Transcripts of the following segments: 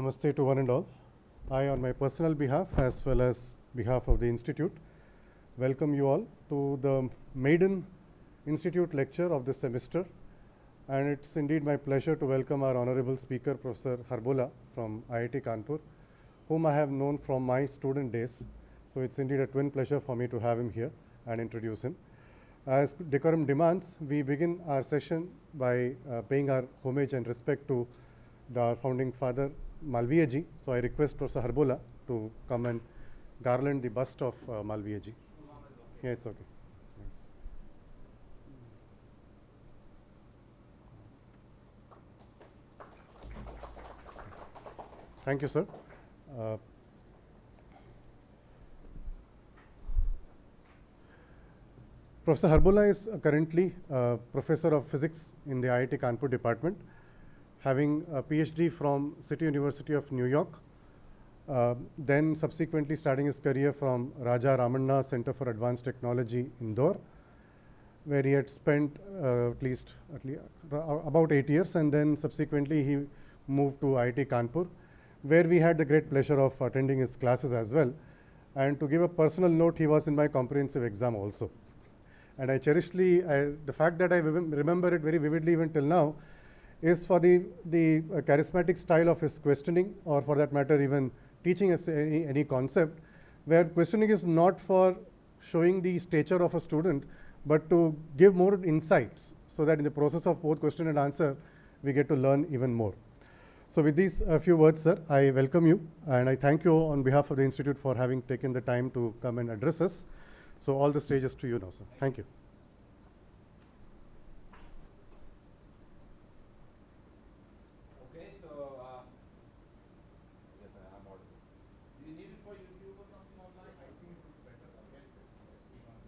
Namaste to one and all. I, on my personal behalf as well as behalf of the Institute, welcome you all to the maiden Institute lecture of this semester. And it's indeed my pleasure to welcome our honorable speaker, Professor Harbola from IIT Kanpur, whom I have known from my student days. So it's indeed a twin pleasure for me to have him here and introduce him. As decorum demands, we begin our session by paying our homage and respect to the founding father, Malviya ji. So I request Professor Harbola to come and garland the bust of Malviya ji. Yeah, it's okay. Thanks. Thank you, sir. Professor Harbola is currently Professor of Physics in the IIT Kanpur department, having a PhD from City University of New York, then subsequently starting his career from Raja Ramanna Center for Advanced Technology, Indore, where he had spent at least about 8 years, and then subsequently he moved to IIT Kanpur, where we had the great pleasure of attending his classes as well. And to give a personal note, he was in my comprehensive exam also. And I cherishly, the fact that I remember it very vividly even till now is for the charismatic style of his questioning, or for that matter even teaching us any concept, where questioning is not for showing the stature of a student, but to give more insights, so that in the process of both question and answer, we get to learn even more. So with these few words, sir, I welcome you, and I thank you on behalf of the Institute for having taken the time to come and address us. So all the stage is to you now, sir. Thank you. Okay, so yes, I am audible. Do you need it for YouTube or something online? I think it's better. Okay, let's keep on.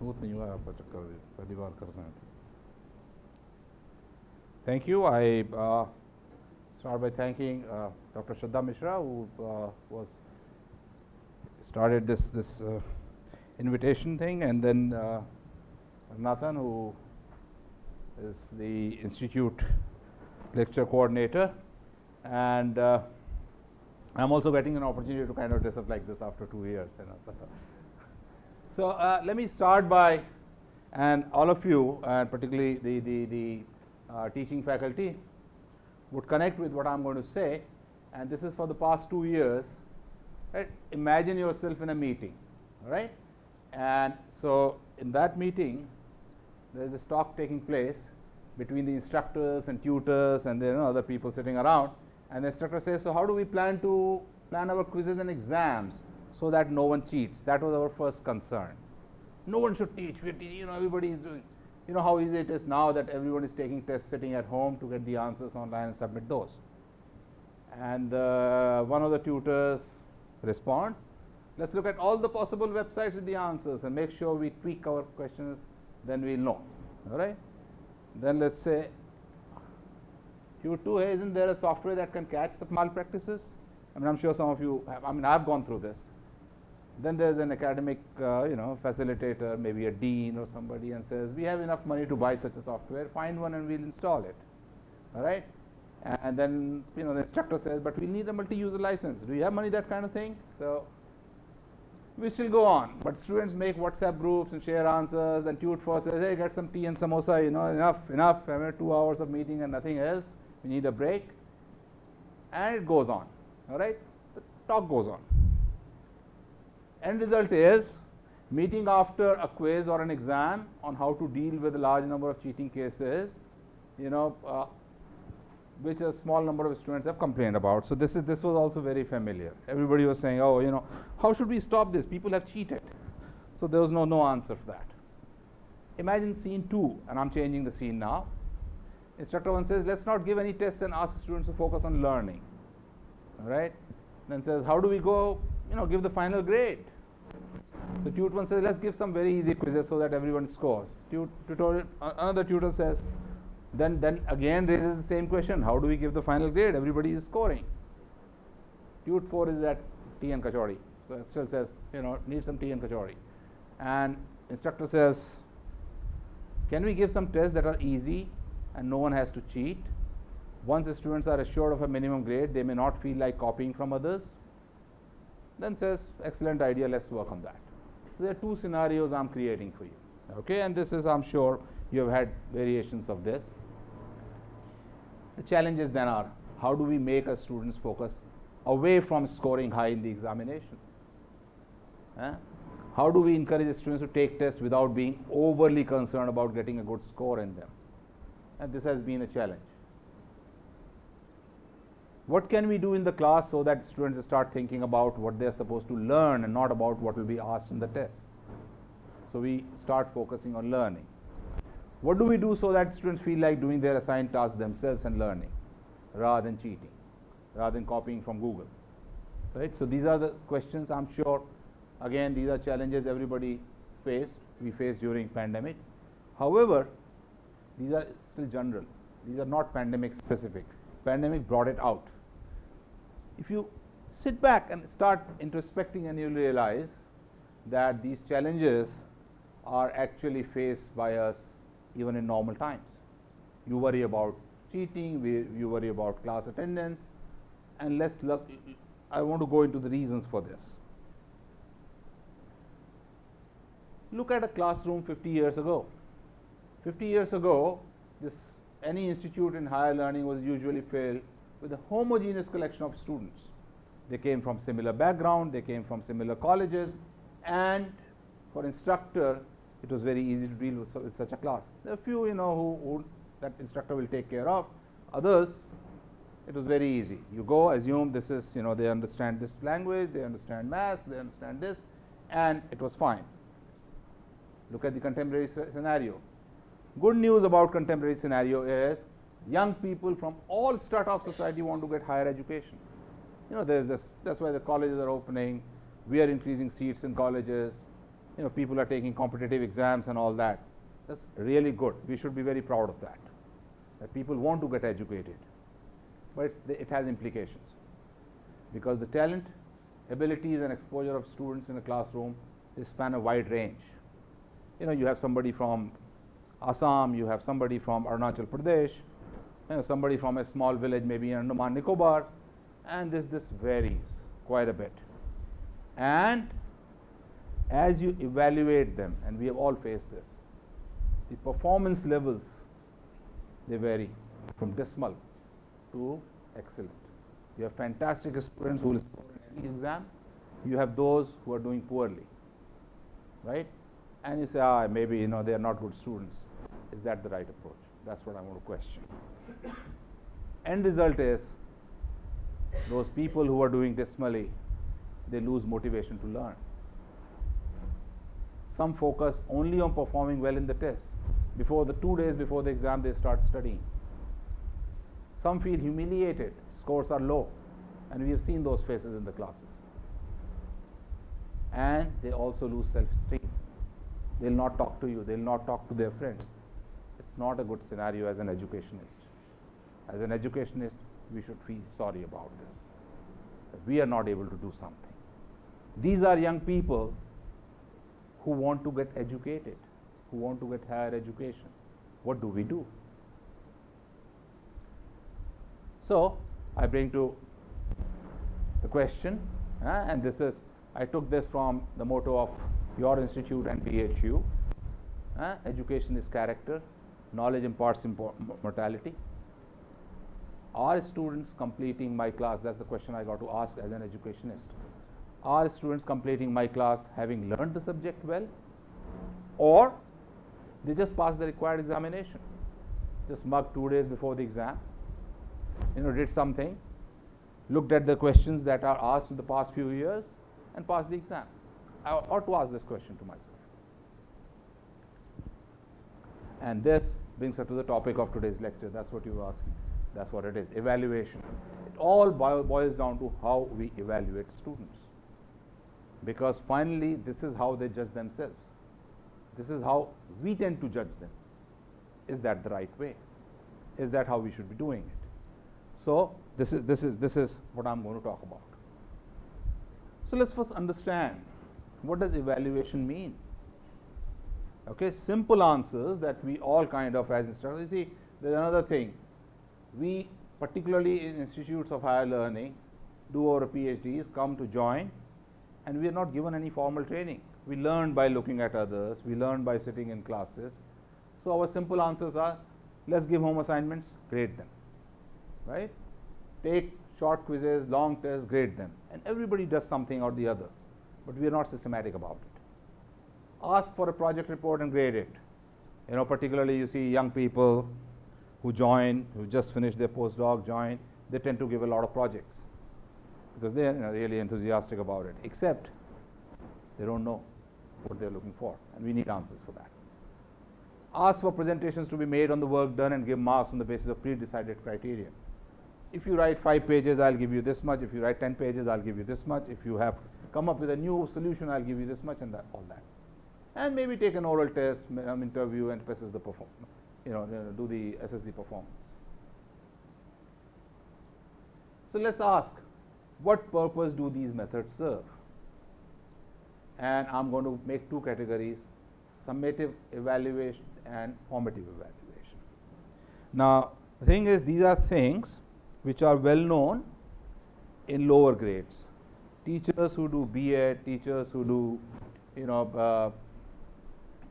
Smooth नहीं हुआ आपका चक्कर पहली बार कर रहे हैं. Thank you. I start by thanking Dr. Shraddha Mishra, who was started this invitation thing, and then Nathan, who is the Institute lecture coordinator, and I'm also getting an opportunity to kind of dress up like this after 2 years. So let me start by, and all of you, and particularly the teaching faculty, would connect with what I'm going to say. And this is for the past 2 years. Right? Imagine yourself in a meeting, right? And so in that meeting, there is this talk taking place between the instructors and tutors and there are other people sitting around. And the instructor says, so how do we plan our quizzes and exams so that no one cheats? That was our first concern. No one should teach. Everybody is doing. You know how easy it is now that everyone is taking tests sitting at home to get the answers online and submit those. And one of the tutors responds, let's look at all the possible websites with the answers and make sure we tweak our questions, then we'll know. All right? Then let's say, Q2, hey, isn't there a software that can catch some malpractices? I mean, I'm sure some of you have. I mean, I've gone through this. Then there's an academic, facilitator, maybe a dean or somebody, and says, we have enough money to buy such a software. Find one and we'll install it. All right? And then, the instructor says, but we need a multi-user license. Do you have money, that kind of thing? So we still go on. But students make WhatsApp groups and share answers. Then tutor says, hey, get some tea and samosa. Enough. I mean, 2 hours of meeting and nothing else. We need a break. And it goes on. All right? The talk goes on. End result is meeting after a quiz or an exam on how to deal with a large number of cheating cases, which a small number of students have complained about. So this was also very familiar. Everybody was saying, oh, how should we stop this? People have cheated. So there was no answer for that. Imagine scene 2, and I'm changing the scene now. Instructor 1 says, let's not give any tests and ask the students to focus on learning. All right? Then says, how do we go, give the final grade? So tutor 1 says, let's give some very easy quizzes so that everyone scores. Another tutor says, then again raises the same question, how do we give the final grade? Everybody is scoring. Tutor 4 is at tea and kachori. So it still says, need some tea and kachori. And instructor says, can we give some tests that are easy and no one has to cheat? Once the students are assured of a minimum grade, they may not feel like copying from others. Then says, excellent idea, let's work on that. So there are two scenarios I'm creating for you. Okay, and this is, I'm sure you have had variations of this. The challenges then are, how do we make our students focus away from scoring high in the examination? How do we encourage the students to take tests without being overly concerned about getting a good score in them? And this has been a challenge. What can we do in the class so that students start thinking about what they are supposed to learn and not about what will be asked in the test? So we start focusing on learning. What do we do so that students feel like doing their assigned tasks themselves and learning rather than cheating, rather than copying from Google? Right? So these are the questions. I'm sure, again, these are challenges everybody faced. We faced during pandemic. However, these are still general. These are not pandemic specific. Pandemic brought it out. If you sit back and start introspecting, and you'll realize that these challenges are actually faced by us even in normal times. You worry about cheating, you worry about class attendance, and I want to go into the reasons for this. Look at a classroom 50 years ago. 50 years ago, any institute in higher learning was usually filled with a homogeneous collection of students. They came from similar background, they came from similar colleges, and for instructor, it was very easy to deal with such a class. There are a few, who that instructor will take care of. Others, it was very easy. You go, assume this is, they understand this language, they understand math, they understand this, and it was fine. Look at the contemporary scenario. Good news about contemporary scenario is young people from all strata of society want to get higher education. There's this, that's why the colleges are opening. We are increasing seats in colleges. People are taking competitive exams and all that. That's really good. We should be very proud of that people want to get educated. But it has implications, because the talent, abilities and exposure of students in a classroom, they span a wide range. You have somebody from Assam, you have somebody from Arunachal Pradesh, somebody from a small village maybe in Andaman Nicobar, and this varies quite a bit. And as you evaluate them, and we have all faced this, the performance levels, they vary from dismal to excellent. You have fantastic students who will score in any exam. You have those who are doing poorly, right? And you say, maybe they are not good students. Is that the right approach? That's what I want to question. End result is, those people who are doing dismally, they lose motivation to learn. Some focus only on performing well in the test. 2 days before the exam, they start studying. Some feel humiliated, scores are low, and we have seen those faces in the classes. And they also lose self-esteem. They'll not talk to you, they'll not talk to their friends. It's not a good scenario as an educationist. As an educationist, we should feel sorry about this, that we are not able to do something. These are young people who want to get educated, who want to get higher education. What do we do? So I bring to the question, and I took this from the motto of your institute and BHU. Education is character, knowledge imparts mortality. Are students completing my class? That's the question I got to ask as an educationist. Are students completing my class having learned the subject well, or they just passed the required examination, just mugged 2 days before the exam, did something, looked at the questions that are asked in the past few years and passed the exam? I ought to ask this question to myself. And this brings us to the topic of today's lecture. That's what you were asking. That's what it is, evaluation. It all boils down to how we evaluate students. because finally this is how they judge themselves. This is how we tend to judge them. Is that the right way? Is that how we should be doing it? So this is what I'm going to talk about. So let's first understand, what does evaluation mean? Okay, simple answers that we all kind of, as instructors, you see, there's another thing. We, particularly in institutes of higher learning, do our PhDs, come to join, and we are not given any formal training. We learn by looking at others, we learn by sitting in classes. So our simple answers are, let's give home assignments, grade them, right? Take short quizzes, long tests, grade them. And everybody does something or the other, but we are not systematic about it. Ask for a project report and grade it. You know, particularly you see young people who join, who just finished their postdoc, join, they tend to give a lot of projects because they are really enthusiastic about it, except they don't know what they're looking for, and we need answers for that. Ask for presentations to be made on the work done and give marks on the basis of pre-decided criteria. If you write 5 pages, I'll give you this much. If you write 10 pages, I'll give you this much. If you have come up with a new solution, I'll give you this much, and that, all that. And maybe take an oral test, interview, and assess the performance. Assess the performance. So let's ask, what purpose do these methods serve? And I'm going to make 2 categories: summative evaluation and formative evaluation. Now, the thing is, these are things which are well known in lower grades. Teachers who do B.Ed, teachers who do,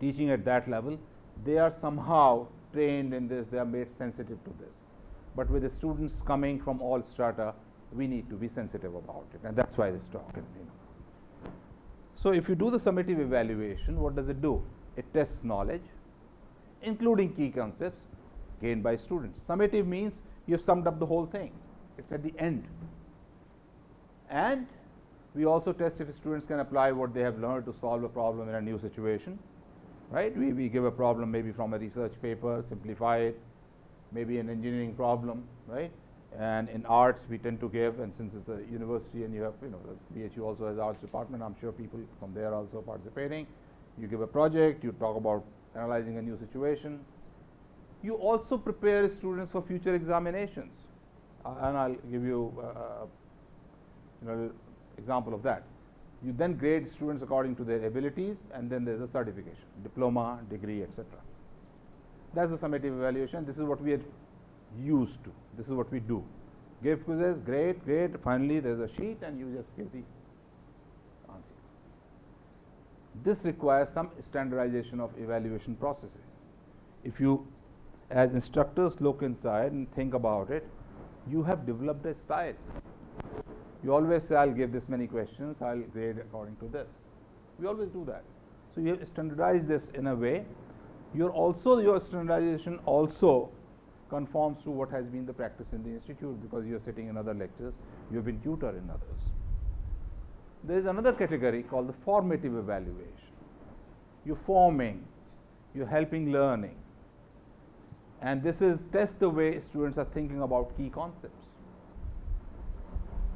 teaching at that level, they are somehow trained in this, they are made sensitive to this. But with the students coming from all strata, we need to be sensitive about it, and that's why this talk. So if you do the summative evaluation, what does it do? It tests knowledge, including key concepts gained by students. Summative means you have summed up the whole thing. It's at the end. And we also test if students can apply what they have learned to solve a problem in a new situation. Right? We give a problem maybe from a research paper, simplify it, maybe an engineering problem, right? And in arts, we tend to give, and since it's a university and you have, the BHU also has arts department, I'm sure people from there also participating. You give a project, you talk about analyzing a new situation. You also prepare students for future examinations. And I'll give you example of that. You then grade students according to their abilities, and then there's a certification, diploma, degree, etc. That's the summative evaluation. This is what we are used to. This is what we do. Give quizzes, grade, finally there's a sheet and you just give the answers. This requires some standardization of evaluation processes. If you, as instructors, look inside and think about it, you have developed a style. You always say, I'll give this many questions, I'll grade according to this. We always do that. So you have standardized this in a way. Your standardization also conforms to what has been the practice in the institute, because you're sitting in other lectures, you've been tutored in others. There is another category called the formative evaluation. You're forming, you're helping learning. And this is test the way students are thinking about key concepts.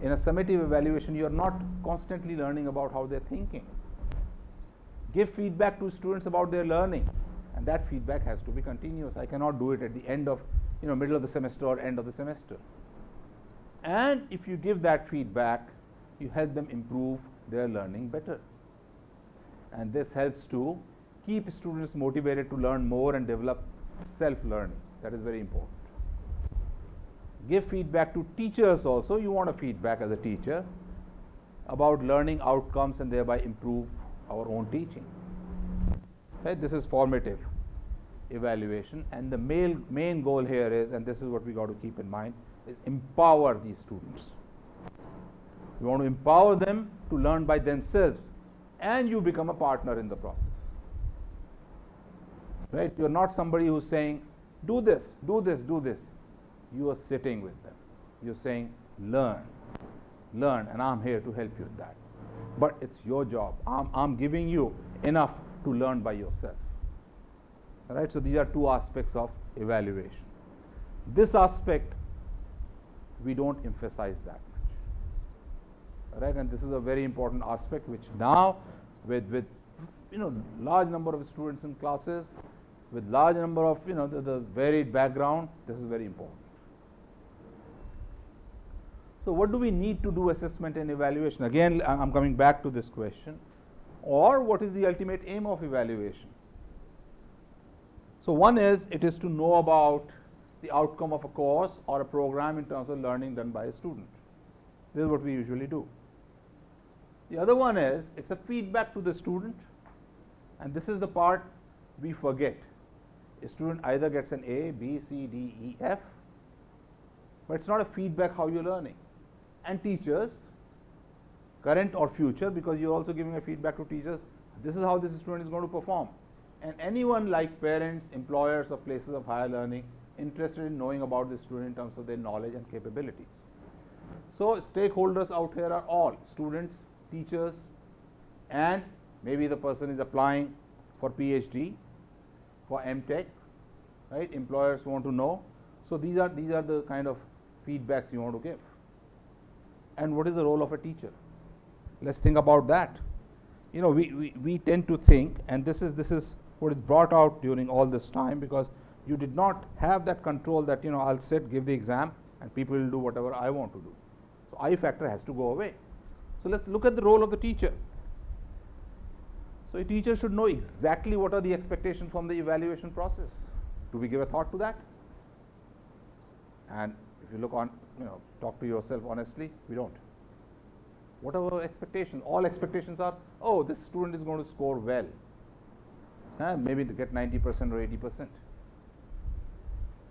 In a summative evaluation, you are not constantly learning about how they're thinking. Give feedback to students about their learning, and that feedback has to be continuous. I cannot do it at the end of, middle of the semester or end of the semester. And if you give that feedback, you help them improve their learning better. And this helps to keep students motivated to learn more and develop self-learning. That is very important. Give feedback to teachers also. You want a feedback as a teacher about learning outcomes and thereby improve our own teaching. Right? This is formative evaluation, and the main goal here is, and this is what we got to keep in mind, is empower these students. You want to empower them to learn by themselves, and you become a partner in the process. Right? You're not somebody who's saying, do this, do this, do this. You are sitting with them. You're saying, learn, and I'm here to help you with that. But it's your job. I'm giving you enough to learn by yourself. All right? So these are 2 aspects of evaluation. This aspect, we don't emphasize that much. right? And this is a very important aspect which now with large number of students in classes, with large number of the varied background, this is very important. So what do we need to do assessment and evaluation? Again, I'm coming back to this question. Or what is the ultimate aim of evaluation? So one is, it is to know about the outcome of a course or a program in terms of learning done by a student. This is what we usually do. The other one is, it's a feedback to the student, and this is the part we forget. A student either gets an A, B, C, D, E, F, but it's not a feedback how you're learning. And teachers, current or future, because you're also giving a feedback to teachers, this is how this student is going to perform. And anyone like parents, employers of places of higher learning interested in knowing about the student in terms of their knowledge and capabilities. So stakeholders out here are all students, teachers, and maybe the person is applying for PhD, for MTech, right? Employers want to know. So these are the kind of feedbacks you want to give. And what is the role of a teacher? Let's think about that. We tend to think, and this is what is brought out during all this time, because you did not have that control that I'll sit, give the exam, and people will do whatever I want to do. So I factor has to go away. So let's look at the role of the teacher. So a teacher should know exactly what are the expectations from the evaluation process. Do we give a thought to that? And if you look on, talk to yourself honestly, we don't. What are our expectations? All expectations are, oh, this student is going to score well. Maybe to get 90% or 80%.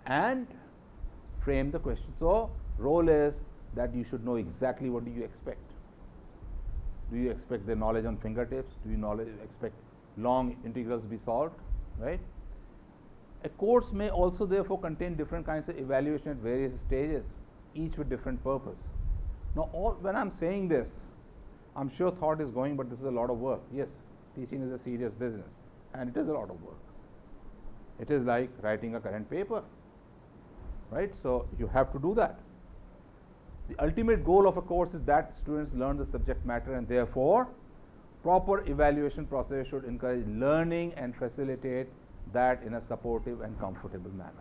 And frame the question. So role is that you should know exactly what do you expect. Do you expect the knowledge on fingertips? Do you expect long integrals to be solved, right? A course may also therefore contain different kinds of evaluation at various stages, each with different purpose. Now when I'm saying this, I'm sure thought is going, but this is a lot of work. Yes, teaching is a serious business, and it is a lot of work. It is like writing a current paper, right? So you have to do that. The ultimate goal of a course is that students learn the subject matter, and therefore proper evaluation process should encourage learning and facilitate that in a supportive and comfortable manner,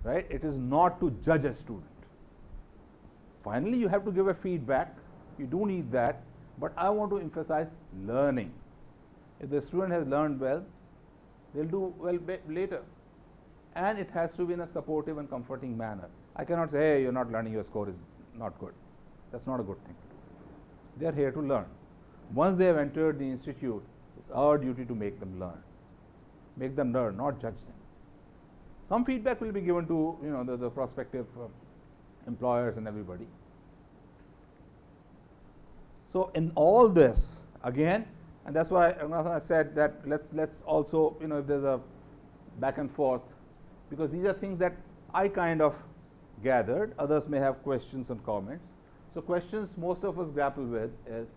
right? It is not to judge a student. Finally, you have to give a feedback. You do need that, but I want to emphasize learning. If the student has learned well, they'll do well later. And it has to be in a supportive and comforting manner. I cannot say, hey, you're not learning, your score is not good. That's not a good thing to do. They are here to learn. Once they have entered the institute, it's our duty to make them learn. Make them learn, not judge them. Some feedback will be given to the prospective employers and everybody. So in all this, again, and that's why I said that let's also, if there's a back and forth, because these are things that I kind of gathered. Others may have questions and comments. So questions most of us grapple with is,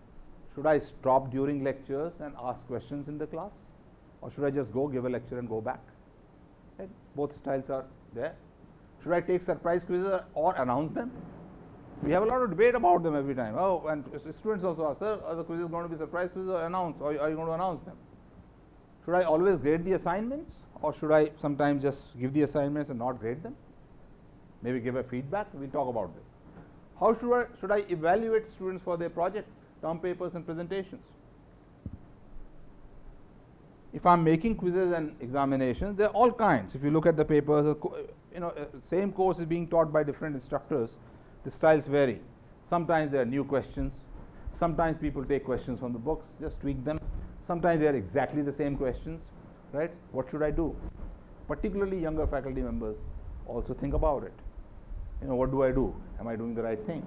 should I stop during lectures and ask questions in the class? Or should I just go give a lecture and go back? Right? Both styles are there. Should I take surprise quizzes or announce them? We have a lot of debate about them every time. Oh, and students also ask, sir, are the quizzes going to be surprise quizzes or announced? Or are you going to announce them? Should I always grade the assignments? Or should I sometimes just give the assignments and not grade them? Maybe give a feedback. We'll talk about this. How should I evaluate students for their projects, term papers and presentations? If I'm making quizzes and examinations, there are all kinds. If you look at the papers, same course is being taught by different instructors. The styles vary. Sometimes there are new questions. Sometimes people take questions from the books, just tweak them. Sometimes they are exactly the same questions, right? What should I do? Particularly younger faculty members also think about it. What do I do? Am I doing the right thing?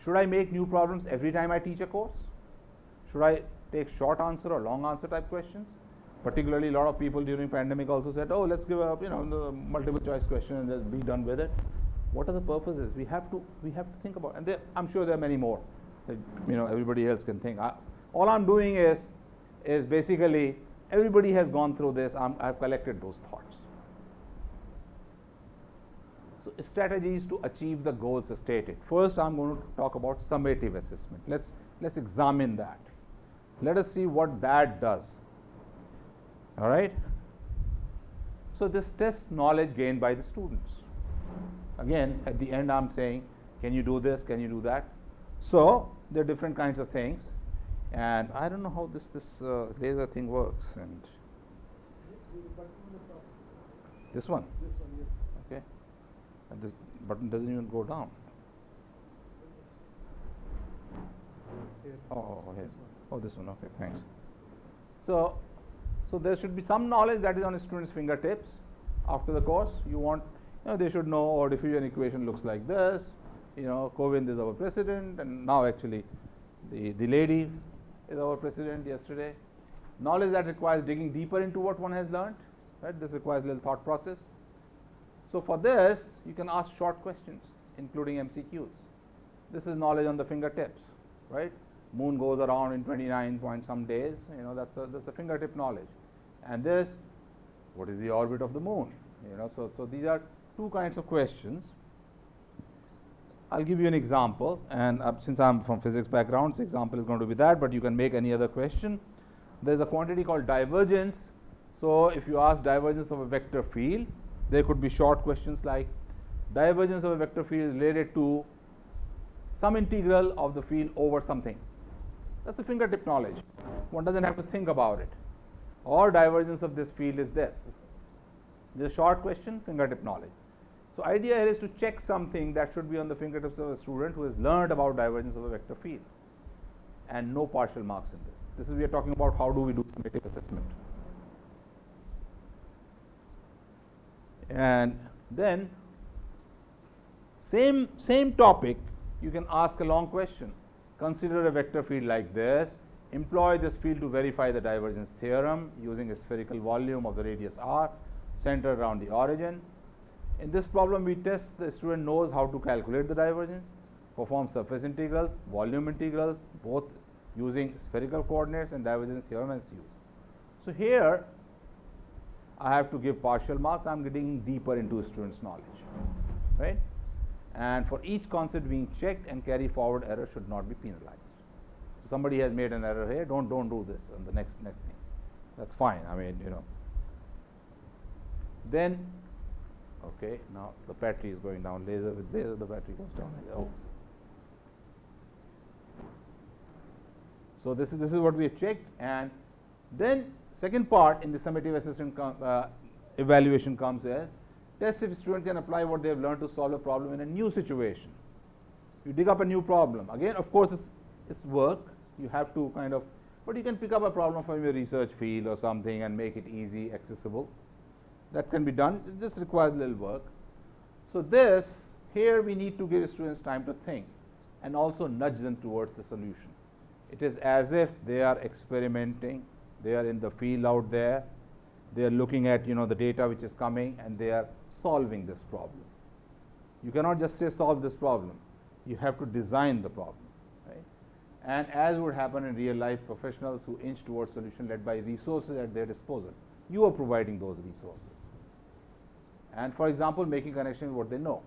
Should I make new problems every time I teach a course? Should I take short answer or long answer type questions? Particularly a lot of people during pandemic also said, oh, let's give a the multiple choice question and just be done with it. What are the purposes? We have to think about, and I'm sure there are many more that everybody else can think. All I'm doing is basically everybody has gone through this. I've collected those thoughts. So strategies to achieve the goals stated. First, I'm going to talk about summative assessment. Let's examine that. Let us see what that does. All right. So this tests knowledge gained by the students. Again, at the end, I'm saying, can you do this? Can you do that? So there are different kinds of things, and I don't know how this laser thing works. And this one. Okay. And this button doesn't even go down. Oh, here. Oh, this one. Okay, thanks. So there should be some knowledge that is on a student's fingertips. After the course, you want, they should know, or diffusion equation looks like this. Kovind is our president, and now actually the lady is our president yesterday. Knowledge that requires digging deeper into what one has learned. Right? This requires a little thought process. So for this, you can ask short questions, including MCQs. This is knowledge on the fingertips, right? Moon goes around in 29 point some days. That's a fingertip knowledge. And this, what is the orbit of the moon? So these are two kinds of questions. I'll give you an example, and since I'm from physics background, the example is going to be that, but you can make any other question. There's a quantity called divergence. So if you ask divergence of a vector field, there could be short questions like divergence of a vector field is related to some integral of the field over something. That's a fingertip knowledge. One doesn't have to think about it. Or divergence of this field is this. This is a short question, fingertip knowledge. So idea here is to check something that should be on the fingertips of a student who has learned about divergence of a vector field, and no partial marks in this. This is, we are talking about how do we do summative assessment. And then same topic, you can ask a long question. Consider a vector field like this. Employ this field to verify the divergence theorem using a spherical volume of the radius r centered around the origin. In this problem, we test the student knows how to calculate the divergence, perform surface integrals, volume integrals, both using spherical coordinates, and divergence theorem is used. So here, I have to give partial marks. I'm getting deeper into a student's knowledge, right? And for each concept being checked and carry forward error should not be penalized. So somebody has made an error here. Don't do this on the next thing. That's fine. Then. Okay, now the battery is going down. Laser with laser, the battery goes down. Oh. So this is what we have checked, and then second part in the summative assessment evaluation comes as test if student can apply what they have learned to solve a problem in a new situation. You dig up a new problem. Again, of course, it's work. You have to but you can pick up a problem from your research field or something and make it easy, accessible. That can be done. It just requires a little work. So here we need to give students time to think and also nudge them towards the solution. It is as if they are experimenting, they are in the field out there, they are looking at the data which is coming, and they are solving this problem. You cannot just say solve this problem. You have to design the problem, right? And as would happen in real life, professionals who inch towards solution led by resources at their disposal. You are providing those resources. And for example, making connection with what they know.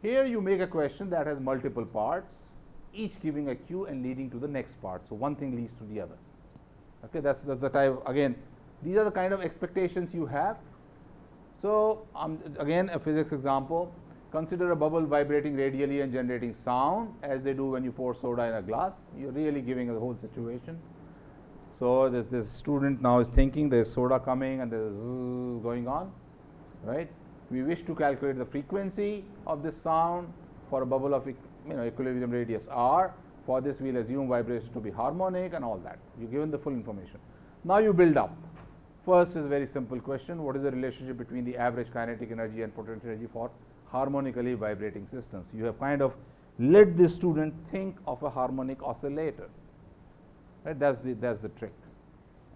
Here you make a question that has multiple parts, each giving a cue and leading to the next part. So one thing leads to the other. Okay, that's the type. Again, these are the kind of expectations you have. So again, a physics example. Consider a bubble vibrating radially and generating sound, as they do when you pour soda in a glass. You're really giving a whole situation. So this student now is thinking there's soda coming and there's zzz going on. Right? We wish to calculate the frequency of this sound for a bubble of equilibrium radius r. For this, we'll assume vibration to be harmonic and all that. You're given the full information. Now you build up. First is a very simple question. What is the relationship between the average kinetic energy and potential energy for harmonically vibrating systems? You have let the student think of a harmonic oscillator. Right? That's the trick.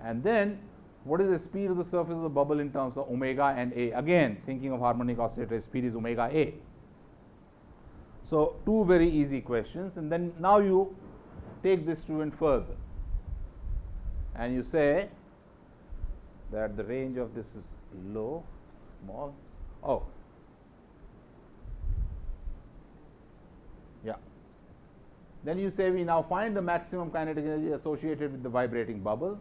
And then, what is the speed of the surface of the bubble in terms of omega and a? Again, thinking of harmonic oscillator, speed is omega a. So two very easy questions, and then now you take the student further, and you say that the range of this is low, small. Oh, Then you say we now find the maximum kinetic energy associated with the vibrating bubble.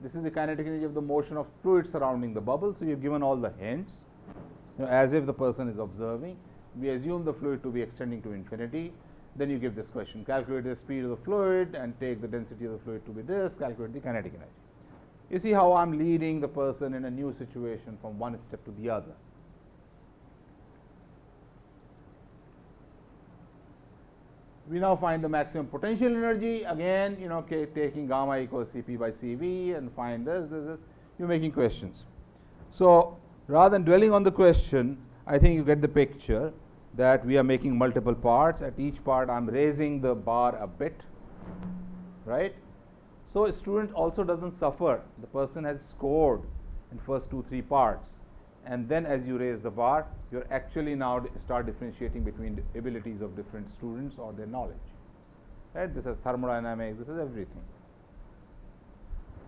This is the kinetic energy of the motion of fluid surrounding the bubble. So you've given all the hints, as if the person is observing. We assume the fluid to be extending to infinity. Then you give this question: calculate the speed of the fluid and take the density of the fluid to be this, calculate the kinetic energy. You see how I'm leading the person in a new situation from one step to the other. We now find the maximum potential energy. Again, taking gamma equals Cp by Cv and find this. You're making questions. So rather than dwelling on the question, I think you get the picture that we are making multiple parts. At each part, I'm raising the bar a bit, right? So a student also doesn't suffer. The person has scored in first 2-3 parts, and then as you raise the bar, you're actually now start differentiating between the abilities of different students or their knowledge. Right? This is thermodynamics. This is everything.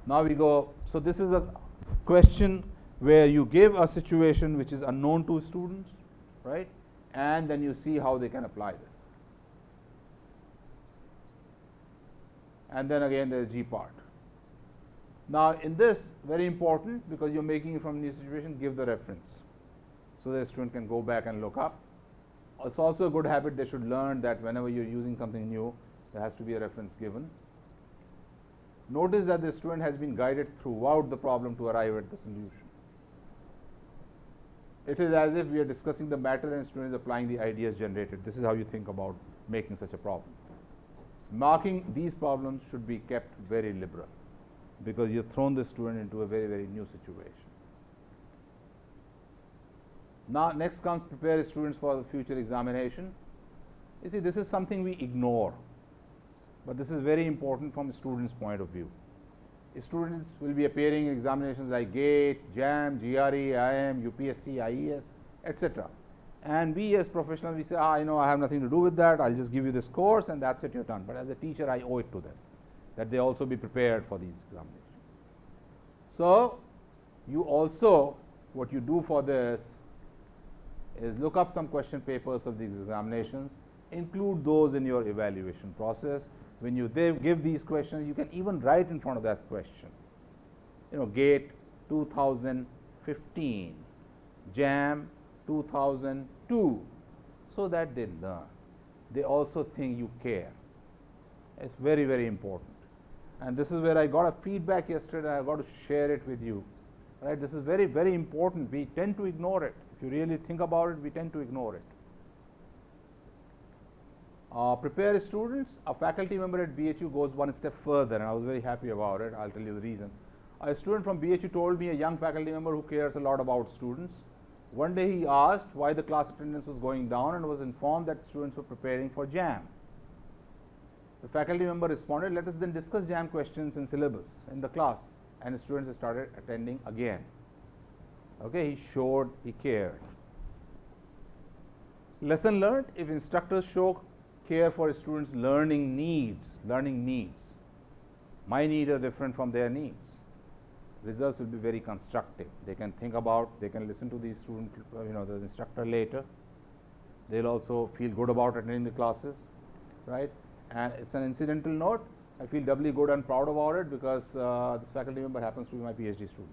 Now we go. So this is a question where you give a situation which is unknown to students, right? And then you see how they can apply this. And then again there is G part. Now in this, very important, because you're making it from a new situation, give the reference so that the student can go back and look up. It's also a good habit they should learn that whenever you're using something new, there has to be a reference given. Notice that the student has been guided throughout the problem to arrive at the solution. It is as if we are discussing the matter and student is applying the ideas generated. This is how you think about making such a problem. Marking these problems should be kept very liberal, because you've thrown the student into a very, very new situation. Now next comes prepare students for the future examination. You see, this is something we ignore, but this is very important from a student's point of view. Students will be appearing in examinations like GATE, JAM, GRE, IM, UPSC, IES, etc. And we as professionals, we say, I have nothing to do with that, I'll just give you this course and that's it, you're done. But as a teacher, I owe it to them, that they also be prepared for these examinations. So you also, what you do for this is look up some question papers of these examinations, include those in your evaluation process. When you give these questions, you can even write in front of that question. GATE 2015, JAM 2002, so that they learn. They also think you care. It's very, very important. And this is where I got a feedback yesterday. I got to share it with you. Right? This is very, very important. We tend to ignore it. If you really think about it, we tend to ignore it. Prepare students. A faculty member at BHU goes one step further, and I was very happy about it. I'll tell you the reason. A student from BHU told me, a young faculty member who cares a lot about students. One day he asked why the class attendance was going down and was informed that students were preparing for JAM. The faculty member responded, let us then discuss JAM questions in syllabus in the class, and the students started attending again. Okay, he showed he cared. Lesson learned: if instructors show care for students' learning needs, my needs are different from their needs, results will be very constructive. They can think about, they can listen to the student, the instructor later. They'll also feel good about attending the classes, right? And it's an incidental note. I feel doubly good and proud about it because this faculty member happens to be my PhD student.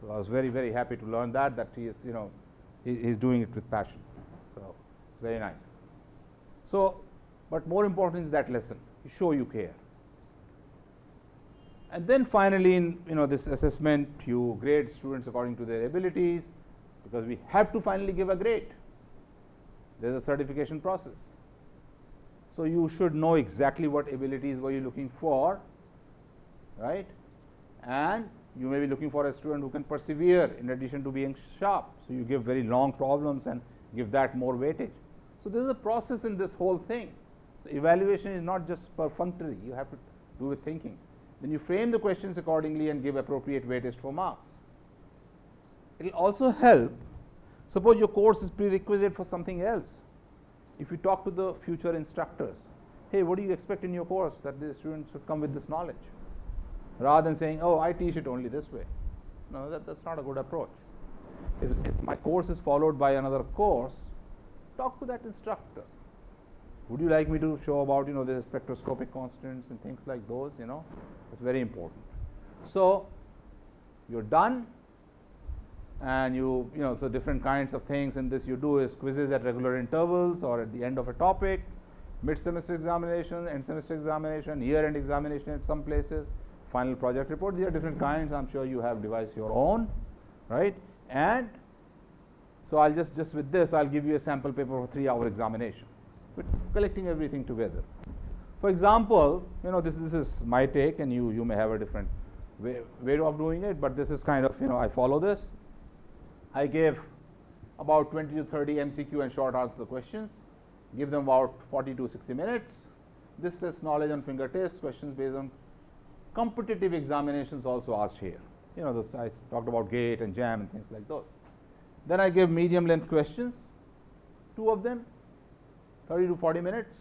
So I was very, very happy to learn that he is, he's doing it with passion. So it's very nice. So, but more important is that lesson. You show you care. And then finally, in this assessment, you grade students according to their abilities, because we have to finally give a grade. There's a certification process. So you should know exactly what abilities were you looking for, right? And you may be looking for a student who can persevere in addition to being sharp. So you give very long problems and give that more weightage. So there is a process in this whole thing. So evaluation is not just perfunctory. You have to do with thinking. Then you frame the questions accordingly and give appropriate weightage for marks. It will also help. Suppose your course is prerequisite for something else. If you talk to the future instructors, hey, what do you expect in your course? That the students should come with this knowledge. Rather than saying, oh, I teach it only this way. No, that's not a good approach. If my course is followed by another course, talk to that instructor. Would you like me to show about, the spectroscopic constants and things like those, It's very important. So you're done, and so different kinds of things in this you do is quizzes at regular intervals or at the end of a topic, mid-semester examination, end-semester examination, year-end examination at some places, final project report. These are different kinds. I'm sure you have devised your own, right? And so I'll just with this, I'll give you a sample paper for 3-hour examination, with collecting everything together. For example, this is my take, and you may have a different way of doing it, but this is kind of, I follow this. I give about 20 to 30 MCQ and short answer questions, give them about 40 to 60 minutes. This tests knowledge on finger tests, questions based on competitive examinations also asked here. I talked about GATE and JAM and things like those. Then I give medium length questions, 2 of them, 30 to 40 minutes,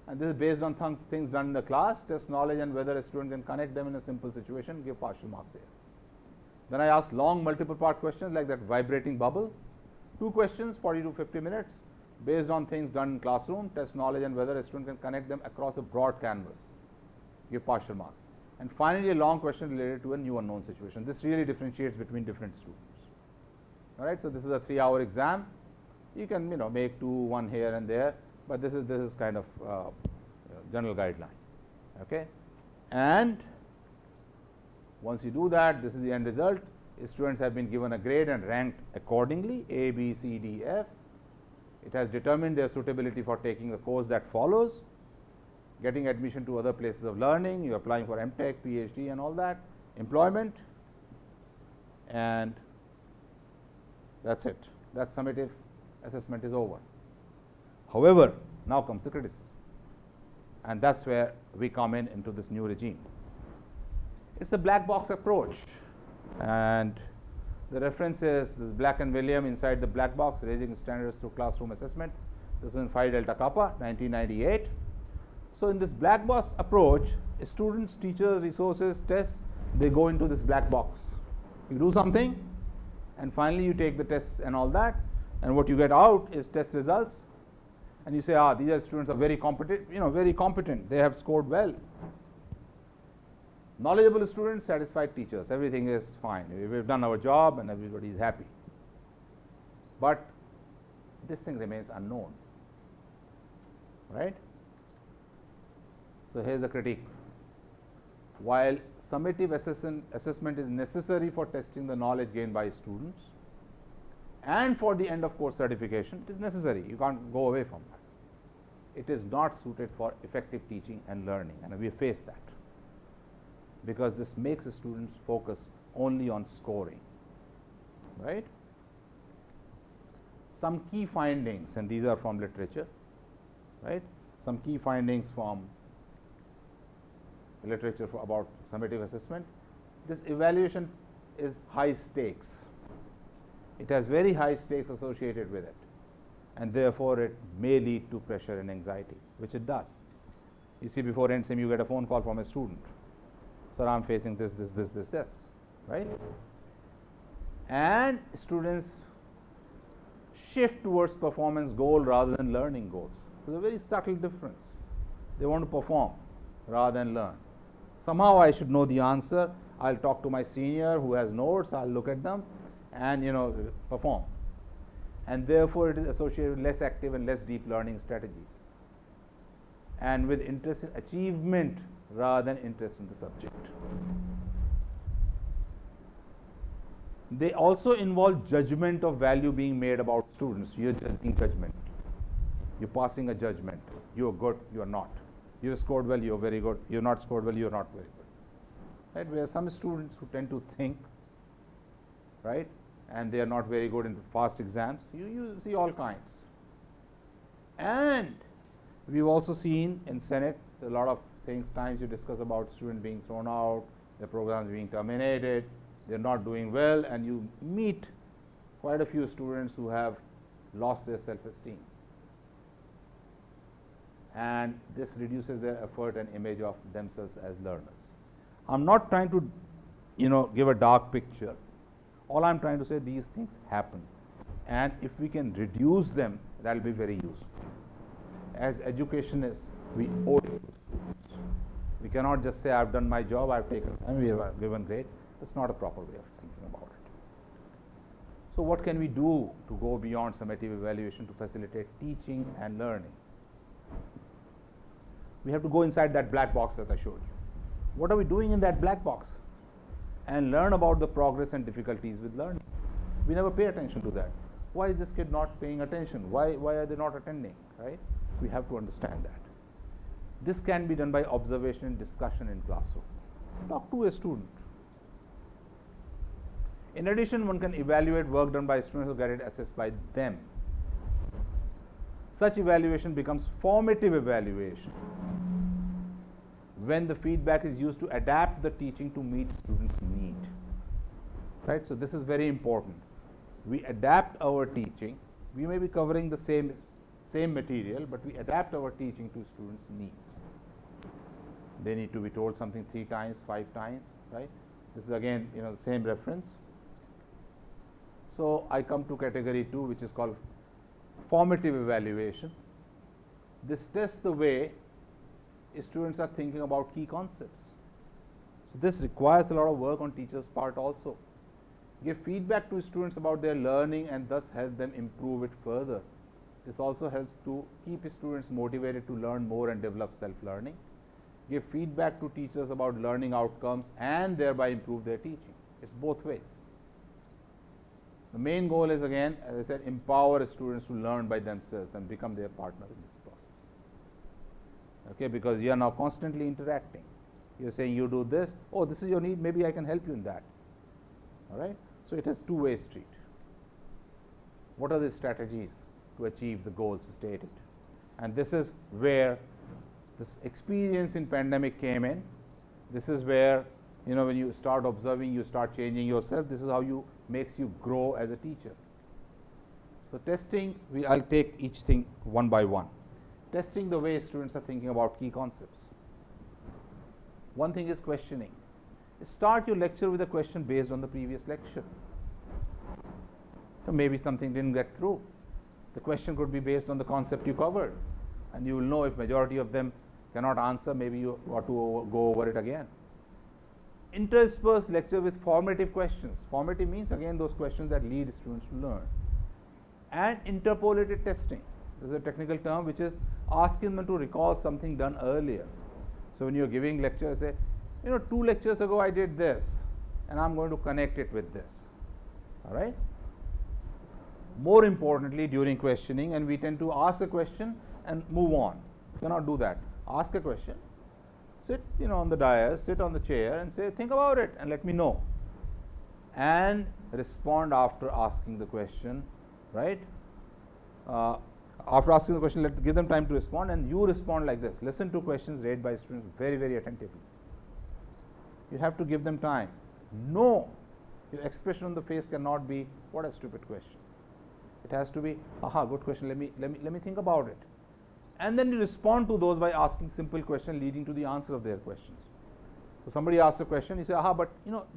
and this is based on things done in the class, test knowledge and whether a student can connect them in a simple situation, give partial marks here. Then I ask long multiple part questions like that vibrating bubble, 2 questions, 40 to 50 minutes, based on things done in classroom, test knowledge and whether a student can connect them across a broad canvas, give partial marks. And finally, a long question related to a new unknown situation. This really differentiates between different students. All right, so this is a 3-hour exam. You can, make 2, 1 here and there, but this is kind of general guideline. Okay, and once you do that, this is the end result. Students have been given a grade and ranked accordingly, A, B, C, D, F. It has determined their suitability for taking the course that follows, getting admission to other places of learning, you're applying for MTech, PhD and all that, employment, and that's it. That summative assessment is over. However, now comes the criticism, and that's where we come into this new regime. It's a black box approach, and the reference is this Black and William inside the black box, raising standards through classroom assessment. This is in Phi Delta Kappa, 1998. So in this black box approach, students, teachers, resources, tests, they go into this black box. You do something, and finally you take the tests and all that, and what you get out is test results, and you say, these are students are very competent, very competent, they have scored well. Knowledgeable students, satisfied teachers, everything is fine. We've done our job and everybody is happy. But this thing remains unknown, right? So here's the critique. While summative assessment is necessary for testing the knowledge gained by students and for the end of course certification, it is necessary. You can't go away from that. It is not suited for effective teaching and learning, and we face that, because this makes the students focus only on scoring, right? Some key findings, and these are from literature, right? Some key findings from literature about summative assessment. This evaluation is high stakes. It has very high stakes associated with it, and therefore it may lead to pressure and anxiety, which it does. You see, before end sem you get a phone call from a student. Sir, I'm facing this, right? And students shift towards performance goal rather than learning goals. There's a very subtle difference. They want to perform rather than learn. Somehow I should know the answer. I'll talk to my senior who has notes, I'll look at them and perform. And therefore it is associated with less active and less deep learning strategies, and with interest in achievement rather than interest in the subject. They also involve judgment of value being made about students. You're judging judgment. You're passing a judgment. You're good, you're not. You scored well, you're very good. You're not scored well, you're not very good. Right? There are some students who tend to think, right, and they are not very good in fast exams. You see all kinds. And we've also seen in Senate a lot of times you discuss about students being thrown out, their programs being terminated, they're not doing well, and you meet quite a few students who have lost their self-esteem. And this reduces their effort and image of themselves as learners. I'm not trying to, give a dark picture. All I'm trying to say, these things happen. And if we can reduce them, that will be very useful. as educationists, we owe it to students. We cannot just say, I've done my job, I've taken, and we have given grade. That's not a proper way of thinking about it. So what can we do to go beyond summative evaluation to facilitate teaching and learning? We have to go inside that black box that I showed you. What are we doing in that black box? And learn about the progress and difficulties with learning. We never pay attention to that. Why is this kid not paying attention? Why are they not attending, right? We have to understand that. This can be done by observation and discussion in classroom. Talk to a student. In addition, one can evaluate work done by students who get it assessed by them. Such evaluation becomes formative evaluation when the feedback is used to adapt the teaching to meet students' need. Right? So this is very important. We adapt our teaching. We may be covering the same material, but we adapt our teaching to students' needs. They need to be told something 3 times, 5 times, right? This is again, the same reference. So I come to category 2, which is called formative evaluation. This tests the way students are thinking about key concepts. So this requires a lot of work on teachers' part also. Give feedback to students about their learning and thus help them improve it further. This also helps to keep students motivated to learn more and develop self-learning. Give feedback to teachers about learning outcomes and thereby improve their teaching. It's both ways. The main goal is, again, as I said, empower students to learn by themselves and become their partner in this process. Okay, because you are now constantly interacting. You're saying, you do this, oh, this is your need, maybe I can help you in that. All right? So it is two-way street. What are the strategies to achieve the goals stated? And this is where this experience in pandemic came in. This is where, when you start observing, you start changing yourself. This is how makes you grow as a teacher. So testing, I'll take each thing one by one. Testing the way students are thinking about key concepts. One thing is questioning. Start your lecture with a question based on the previous lecture. So maybe something didn't get through. The question could be based on the concept you covered, and you will know if majority of them cannot answer, maybe you ought to go over it again. Intersperse lecture with formative questions. Formative means, again, those questions that lead students to learn. And interpolated testing. This is a technical term which is asking them to recall something done earlier. So when you're giving lectures, say, 2 lectures ago I did this, and I'm going to connect it with this. All right? More importantly, during questioning, and we tend to ask a question and move on. You cannot do that. Ask a question. Sit, on the dais, sit on the chair and say, think about it and let me know. And respond after asking the question, right? After asking the question, give them time to respond, and you respond like this. Listen to questions raised by students very, very attentively. You have to give them time. No, your expression on the face cannot be, what a stupid question. It has to be, aha, good question, let me think about it. And then you respond to those by asking simple questions leading to the answer of their questions. So somebody asks a question, you say, aha, but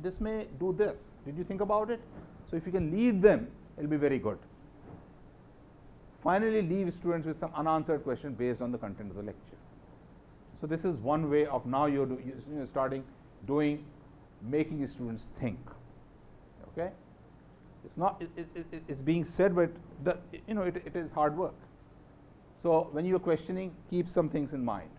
this may do this. Did you think about it? So if you can lead them, it will be very good. Finally, leave students with some unanswered question based on the content of the lecture. So this is one way of now you're starting doing, making students think. Okay? It's not, it's being said, but it is hard work. So when you're questioning, keep some things in mind.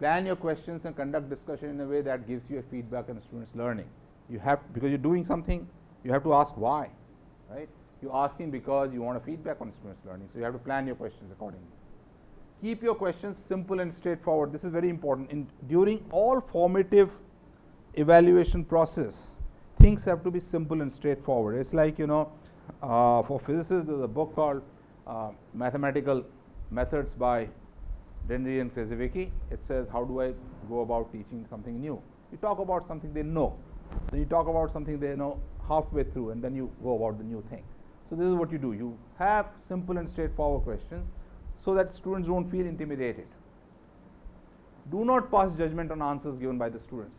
Plan your questions and conduct discussion in a way that gives you a feedback on the students' learning. Because you're doing something, you have to ask why, right? You're asking because you want a feedback on students' learning, so you have to plan your questions accordingly. Keep your questions simple and straightforward. This is very important. During all formative evaluation process, things have to be simple and straightforward. It's like, for physicists, there's a book called Mathematical Methods by Dendry and Krzyzewicki. It says, how do I go about teaching something new? You talk about something they know. Then you talk about something they know halfway through, and then you go about the new thing. So this is what you do. You have simple and straightforward questions so that students don't feel intimidated. Do not pass judgment on answers given by the students.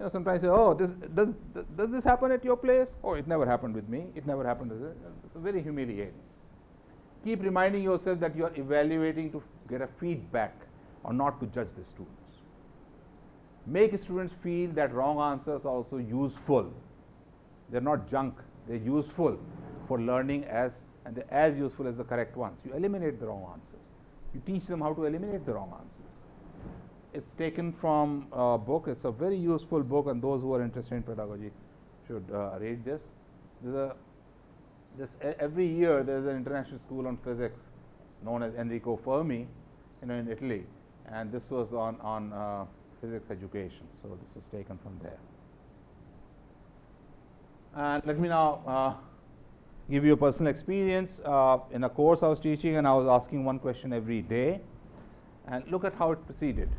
Sometimes say, oh, does this happen at your place? Oh, it never happened with me. It never happened with it. It's very humiliating. Keep reminding yourself that you are evaluating to get a feedback or not to judge the students. Make students feel that wrong answers are also useful. They're not junk, they're useful for learning and they're as useful as the correct ones. You eliminate the wrong answers. You teach them how to eliminate the wrong answers. It's taken from a book. It's a very useful book, and those who are interested in pedagogy should read this. Every year there's an international school on physics known as Enrico Fermi, in Italy, and this was on physics education. So this was taken from there. And let me now give you a personal experience. In a course I was teaching, and I was asking one question every day, and look at how it proceeded.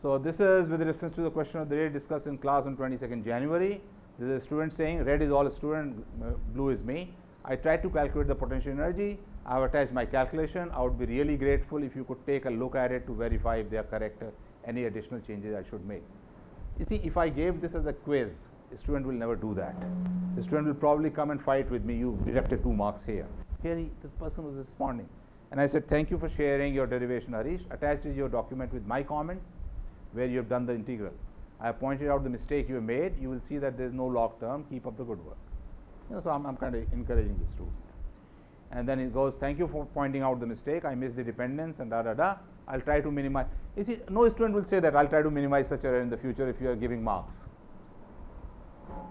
So this is with reference to the question of the day discussed in class on 22nd January. This is a student saying, red is all a student, blue is me. I tried to calculate the potential energy. I have attached my calculation. I would be really grateful if you could take a look at it to verify if they are correct, any additional changes I should make. You see, if I gave this as a quiz, a student will never do that. The student will probably come and fight with me. You deducted 2 marks here. Here the person was responding. And I said, thank you for sharing your derivation, Harish. Attached is your document with my comment where you have done the integral. I have pointed out the mistake you have made. You will see that there is no log term. Keep up the good work. So I'm kind of encouraging the student. And then it goes, thank you for pointing out the mistake. I missed the dependence and da da da. I'll try to minimize. You see, no student will say that I'll try to minimize such error in the future if you are giving marks.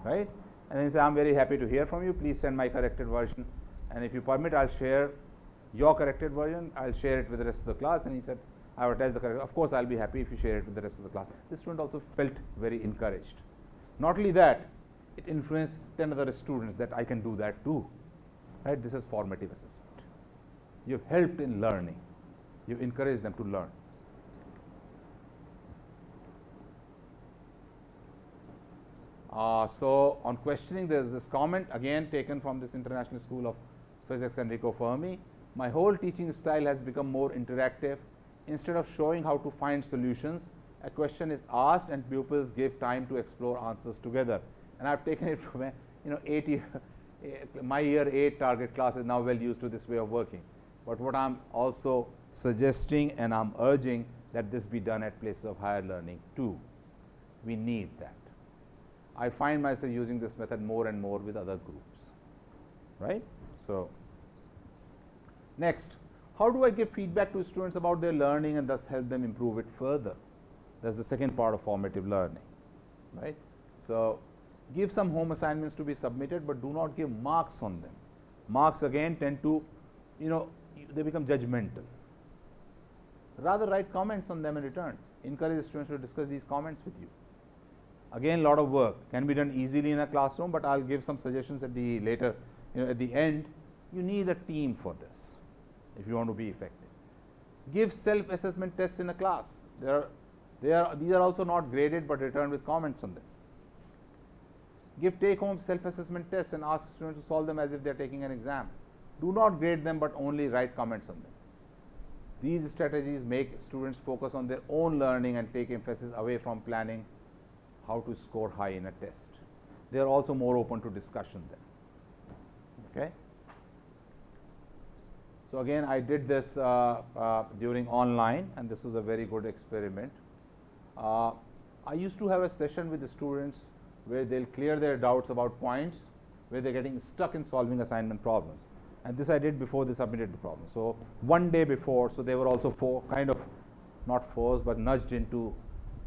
Right? And then he said, I'm very happy to hear from you. Please send my corrected version. And if you permit, I'll share your corrected version. I'll share it with the rest of the class. And he said, I've attached the correct. Of course, I'll be happy if you share it with the rest of the class. This student also felt very encouraged. Not only that, it influenced 10 other students that I can do that too. Right? This is formative assessment. You've helped in learning. You've encouraged them to learn. So on questioning, there's this comment again taken from this International School of Physics, Enrico Fermi. My whole teaching style has become more interactive. Instead of showing how to find solutions, a question is asked and pupils give time to explore answers together. And I've taken it from my year 8 target class is now well used to this way of working. But what I'm also suggesting and I'm urging that this be done at places of higher learning too. We need that. I find myself using this method more and more with other groups, right? So next, how do I give feedback to students about their learning and thus help them improve it further? That's the second part of formative learning, right? So give some home assignments to be submitted, but do not give marks on them. Marks again tend to, they become judgmental. Rather write comments on them in return. Encourage the students to discuss these comments with you. Again, a lot of work can be done easily in a classroom, but I'll give some suggestions at the later, at the end. You need a team for this if you want to be effective. Give self-assessment tests in a class. These are also not graded but returned with comments on them. Give take-home self-assessment tests and ask students to solve them as if they are taking an exam. Do not grade them but only write comments on them. These strategies make students focus on their own learning and take emphasis away from planning how to score high in a test. They are also more open to discussion then. Okay? So again, I did this during online, and this was a very good experiment. I used to have a session with the students where they'll clear their doubts about points where they're getting stuck in solving assignment problems. And this I did before they submitted the problem. So one day before, so they were also not forced, but nudged into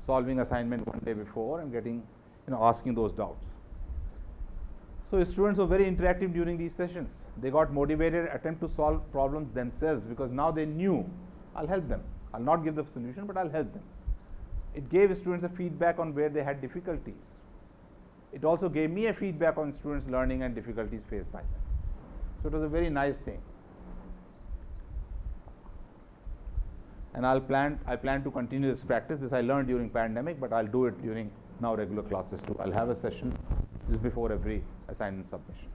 solving assignment one day before and getting, asking those doubts. So students were very interactive during these sessions. They got motivated, attempt to solve problems themselves because now they knew, I'll help them. I'll not give the solution, but I'll help them. It gave students a feedback on where they had difficulties. It also gave me a feedback on students' learning and difficulties faced by them. So it was a very nice thing. And I plan to continue this practice. This I learned during pandemic, but I'll do it during now regular classes too. I'll have a session just before every assignment submission.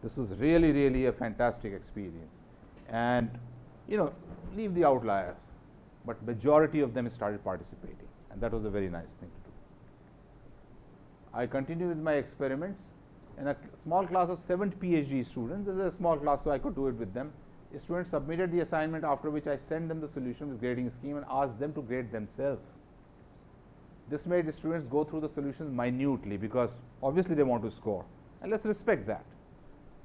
This was really, really a fantastic experience. And, leave the outliers, but majority of them started participating. And that was a very nice thing to do. I continue with my experiments. In a small class of 7 PhD students, this is a small class, so I could do it with them. Students submitted the assignment, after which I sent them the solution with grading scheme and asked them to grade themselves. This made the students go through the solutions minutely because obviously they want to score, and let's respect that.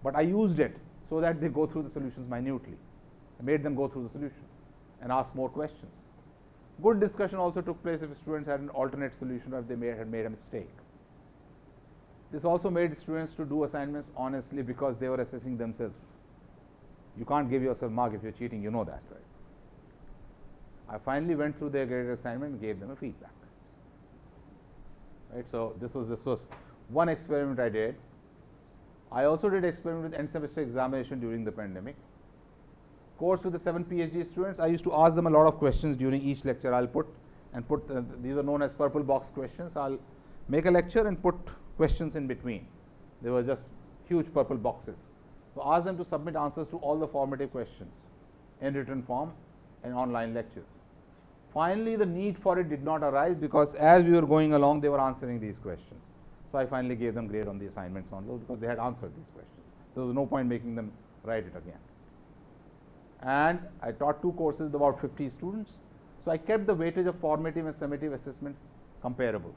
But I used it so that they go through the solutions minutely. I made them go through the solution and ask more questions. Good discussion also took place if students had an alternate solution or if they had made a mistake. This also made students to do assignments honestly because they were assessing themselves. You can't give yourself mark if you're cheating, you know that, right? I finally went through their graded assignment and gave them a feedback. Right, so this was one experiment I did. I also did experiment with end semester examination during the pandemic. Course with the 7 PhD students, I used to ask them a lot of questions during each lecture. I'll put these are known as purple box questions. I'll make a lecture and put questions in between. They were just huge purple boxes. So ask them to submit answers to all the formative questions in written form and online lectures. Finally, the need for it did not arise because as we were going along, they were answering these questions. So I finally gave them grade on the assignments on those because they had answered these questions. There was no point making them write it again. And I taught 2 courses with about 50 students. So I kept the weightage of formative and summative assessments comparable.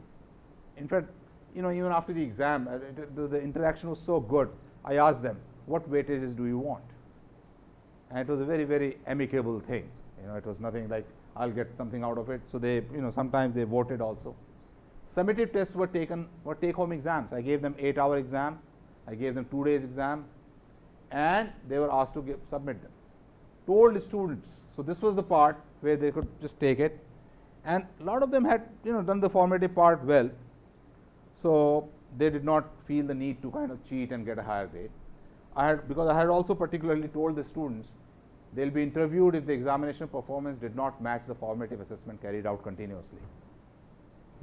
In fact, even after the exam, the interaction was so good, I asked them, what weightages do you want? And it was a very, very amicable thing. It was nothing like I'll get something out of it. So they, sometimes they voted also. Summative tests were take-home exams. I gave them 8-hour exam. I gave them 2 days exam, and they were asked to submit them. Told students. So this was the part where they could just take it, and a lot of them had done the formative part well. So they did not feel the need to kind of cheat and get a higher grade. Because I had also particularly told the students they'll be interviewed if the examination performance did not match the formative assessment carried out continuously.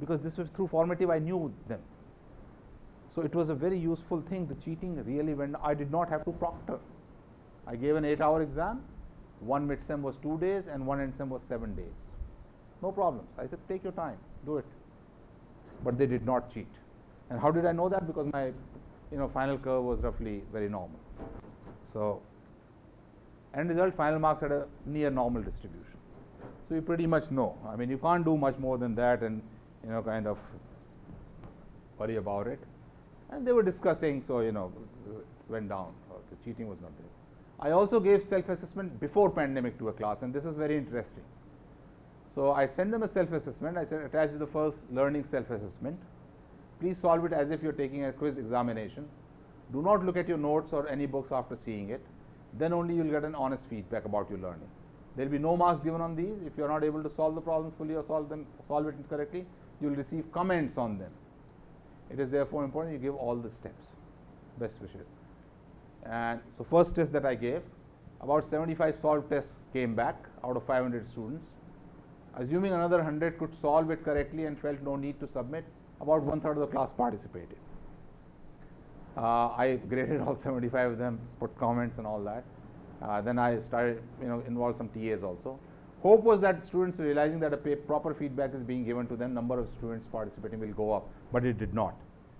Because this was through formative, I knew them. So it was a very useful thing. The cheating really went, I did not have to proctor. I gave an 8-hour exam, 1 mid-sem was 2 days and 1 end-sem was 7 days. No problems. I said, take your time, do it. But they did not cheat. And how did I know that? Because my final curve was roughly very normal. So end result, final marks had a near normal distribution. So you pretty much know. I mean, you can't do much more than that and kind of worry about it. And they were discussing, so it went down. The cheating was not there. I also gave self-assessment before pandemic to a class, and this is very interesting. So I sent them a self-assessment. I said, attach the first learning self-assessment. Please solve it as if you're taking a quiz examination. Do not look at your notes or any books after seeing it. Then only you'll get an honest feedback about your learning. There will be no marks given on these. If you're not able to solve the problems fully or solve it correctly, you'll receive comments on them. It is therefore important you give all the steps. Best wishes. And so first test that I gave, about 75 solved tests came back out of 500 students. Assuming another 100 could solve it correctly and felt no need to submit, about 1/3 of the class participated. I graded all 75 of them, put comments and all that. Then I started, involve some TAs also. Hope was that students realizing that a proper feedback is being given to them, number of students participating will go up, but it did not.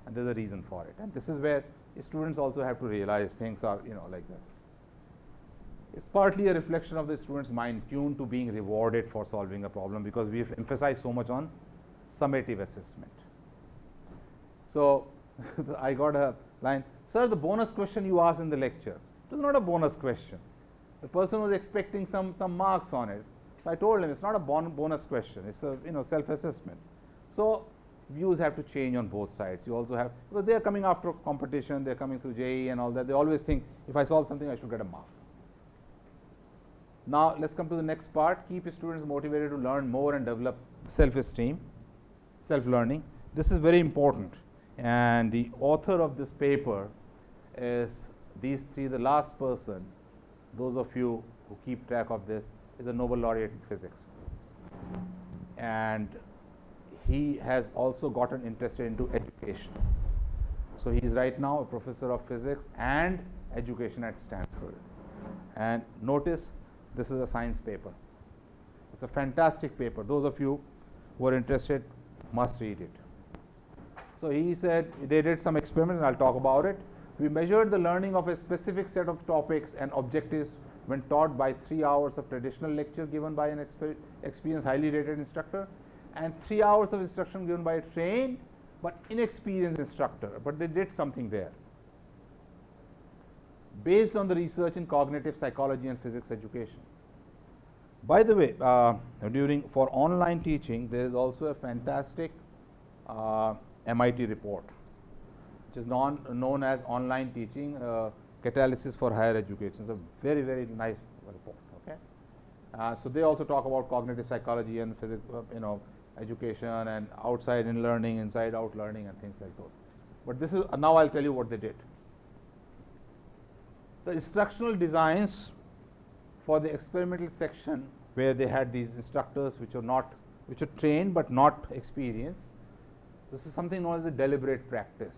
And there's a reason for it. And this is where students also have to realize things are, like this. It's partly a reflection of the students' mind tuned to being rewarded for solving a problem because we've emphasized so much on summative assessment. So I got a line, sir, the bonus question you asked in the lecture, it was not a bonus question. The person was expecting some marks on it. So I told him it's not a bonus question, it's a self-assessment. So views have to change on both sides. You also have, because they are coming after competition, they're coming through JEE and all that, they always think if I solve something I should get a mark. Now let's come to the next part. Keep students motivated to learn more and develop self-esteem, self-learning. This is very important. And the author of this paper is these three. The last person, those of you who keep track of this, is a Nobel laureate in physics. And he has also gotten interested into education. So he is right now a professor of physics and education at Stanford. And notice this is a science paper. It's a fantastic paper. Those of you who are interested must read it. So he said they did some experiments, and I'll talk about it. We measured the learning of a specific set of topics and objectives when taught by 3 hours of traditional lecture given by an experienced, highly rated instructor, and 3 hours of instruction given by a trained but inexperienced instructor. But they did something there. Based on the research in cognitive psychology and physics education. By the way, for online teaching, there is also a fantastic MIT report, which is known as Online Teaching Catalysis for Higher Education. It's a very, very nice report. Okay, so they also talk about cognitive psychology and physics, education, and outside in learning, inside out learning, and things like those. But this is now I'll tell you what they did. The instructional designs for the experimental section, where they had these instructors which are trained but not experienced. This is something known as the deliberate practice,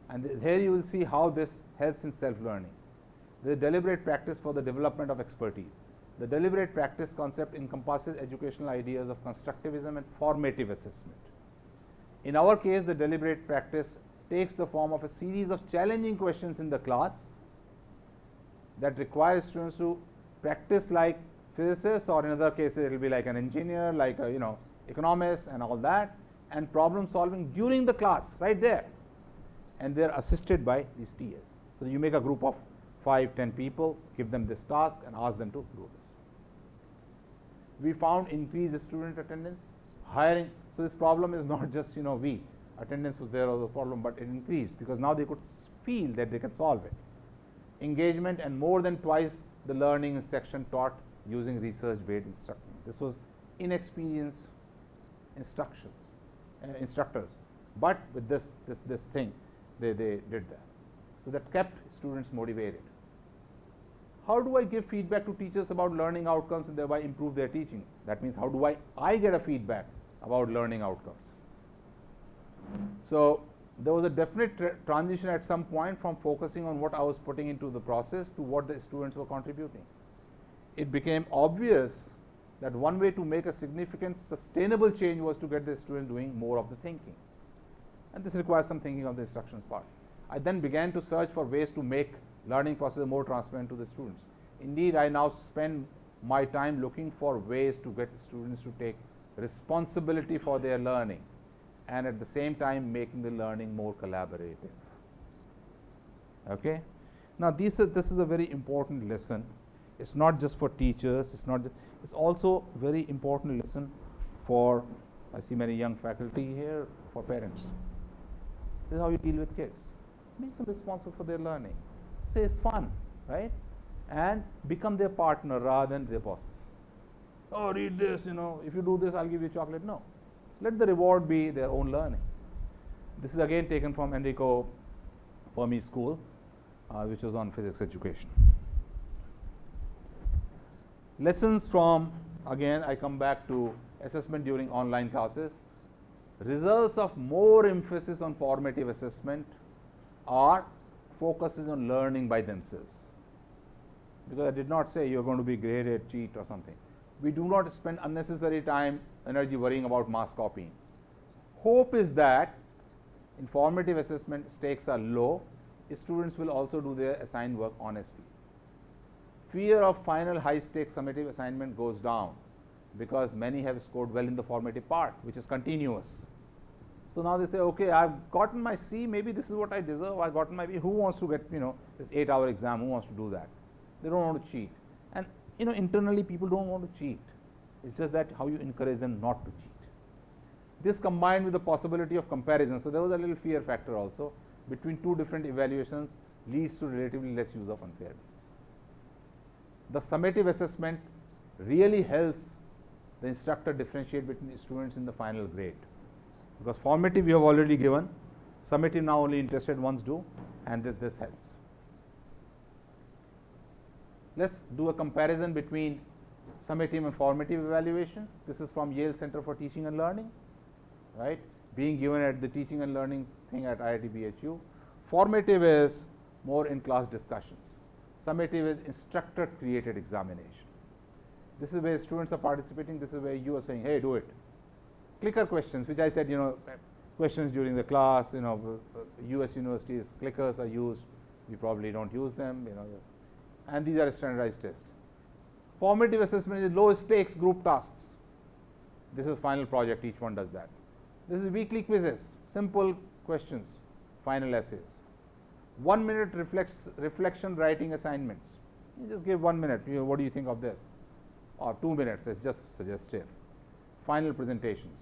and here you will see how this helps in self-learning. The deliberate practice for the development of expertise. The deliberate practice concept encompasses educational ideas of constructivism and formative assessment. In our case, the deliberate practice takes the form of a series of challenging questions in the class that requires students to practice like physicists, or in other cases it will be like an engineer, like a economist and all that, and problem solving during the class right there, and they are assisted by these TAs. So you make a group of 5-10 people, give them this task and ask them to do this. We found increased student attendance, hiring. So this problem is not just attendance was there was a problem, but it increased because now they could feel that they can solve it. Engagement, and more than twice the learning section taught using research-based instruction. This was inexperienced instructors, but with this thing, they did that. So that kept students motivated. How do I give feedback to teachers about learning outcomes and thereby improve their teaching? That means how do I get a feedback about learning outcomes? So there was a definite transition at some point from focusing on what I was putting into the process to what the students were contributing. It became obvious that one way to make a significant sustainable change was to get the student doing more of the thinking, and this requires some thinking of the instructions part. I then began to search for ways to make learning process more transparent to the students. Indeed, I now spend my time looking for ways to get students to take responsibility for their learning, and at the same time making the learning more collaborative. Okay, now this is a very important lesson. It's not just for teachers, it's also very important lesson for, I see many young faculty here, for parents. This is how you deal with kids. Make them responsible for their learning. Say it's fun, right? And become their partner rather than their bosses. Oh, read this, if you do this, I'll give you chocolate. No. Let the reward be their own learning. This is again taken from Enrico Fermi's school, which was on physics education. Lessons from, again, I come back to assessment during online classes. Results of more emphasis on formative assessment are focuses on learning by themselves. Because I did not say you're going to be graded, cheat or something. We do not spend unnecessary time, energy worrying about mass copying. Hope is that in formative assessment stakes are low, students will also do their assigned work honestly. Fear of final high stakes summative assignment goes down because many have scored well in the formative part, which is continuous. So now they say, okay, I've gotten my C, maybe this is what I deserve, I've gotten my B. Who wants to get, this 8-hour exam, who wants to do that? They don't want to cheat. And, internally people don't want to cheat. It's just that how you encourage them not to cheat. This combined with the possibility of comparison, so there was a little fear factor also, between two different evaluations leads to relatively less use of unfairness. The summative assessment really helps the instructor differentiate between the students in the final grade. Because formative you have already given, summative now only interested ones do, and this helps. Let's do a comparison between summative and formative evaluations. This is from Yale Center for Teaching and Learning, right? Being given at the teaching and learning thing at IIT BHU. Formative is more in-class discussions. Summative is instructor-created examination. This is where students are participating. This is where you are saying, hey, do it. Clicker questions, which I said, questions during the class, US universities, clickers are used. We probably don't use them, and these are standardized tests. Formative assessment is low stakes group tasks. This is final project, each one does that. This is weekly quizzes, simple questions, final essays. 1 minute reflection writing assignments. You just give 1 minute, what do you think of this? Or 2 minutes, it's just suggestive. Final presentations.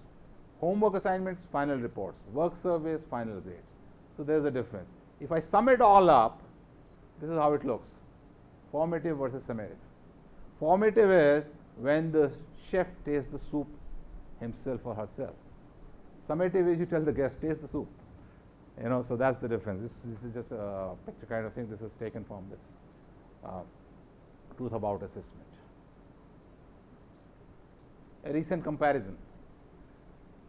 Homework assignments, final reports. Work surveys, final grades. So there's a difference. If I sum it all up, this is how it looks. Formative versus summative. Formative is when the chef tastes the soup himself or herself. Summative is you tell the guest, taste the soup. So that's the difference. This is just a picture kind of thing. This is taken from this Truth About Assessment. A recent comparison.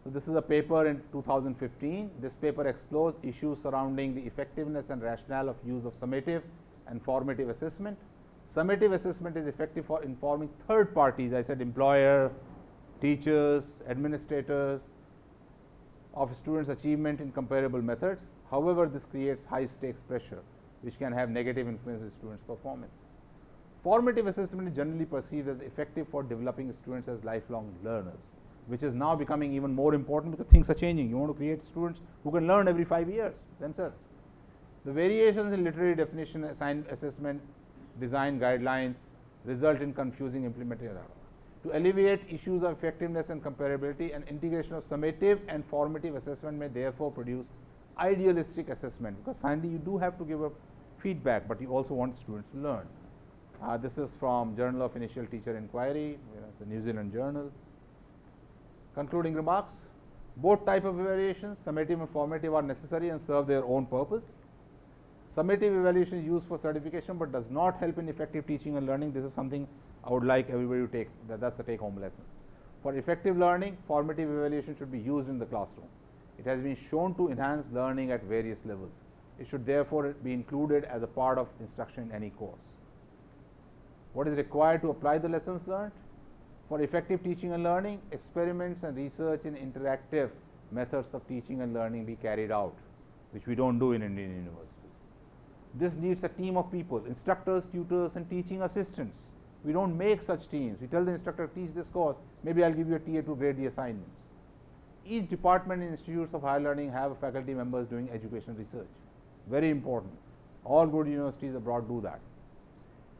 So this is a paper in 2015. This paper explores issues surrounding the effectiveness and rationale of use of summative and formative assessment. Summative assessment is effective for informing third parties, I said employer, teachers, administrators, of students' achievement in comparable methods. However, this creates high stakes pressure, which can have negative influence on students' performance. Formative assessment is generally perceived as effective for developing students as lifelong learners, which is now becoming even more important because things are changing. You want to create students who can learn every 5 years themselves. The variations in literary definition, assigned assessment, design guidelines result in confusing implementation. To alleviate issues of effectiveness and comparability, an integration of summative and formative assessment may therefore produce idealistic assessment, because finally you do have to give a feedback, but you also want students to learn. This is from Journal of Initial Teacher Inquiry, the New Zealand journal. Concluding remarks: both type of evaluations, summative and formative, are necessary and serve their own purpose. Summative evaluation is used for certification but does not help in effective teaching and learning. This is something I would like everybody to take, that's the take-home lesson. For effective learning, formative evaluation should be used in the classroom. It has been shown to enhance learning at various levels. It should therefore be included as a part of instruction in any course. What is required to apply the lessons learned? For effective teaching and learning, experiments and research in interactive methods of teaching and learning be carried out, which we don't do in Indian universities. This needs a team of people, instructors, tutors, and teaching assistants. We don't make such teams. We tell the instructor, teach this course, maybe I'll give you a TA to grade the assignments. Each department and institutes of higher learning have faculty members doing educational research. Very important. All good universities abroad do that.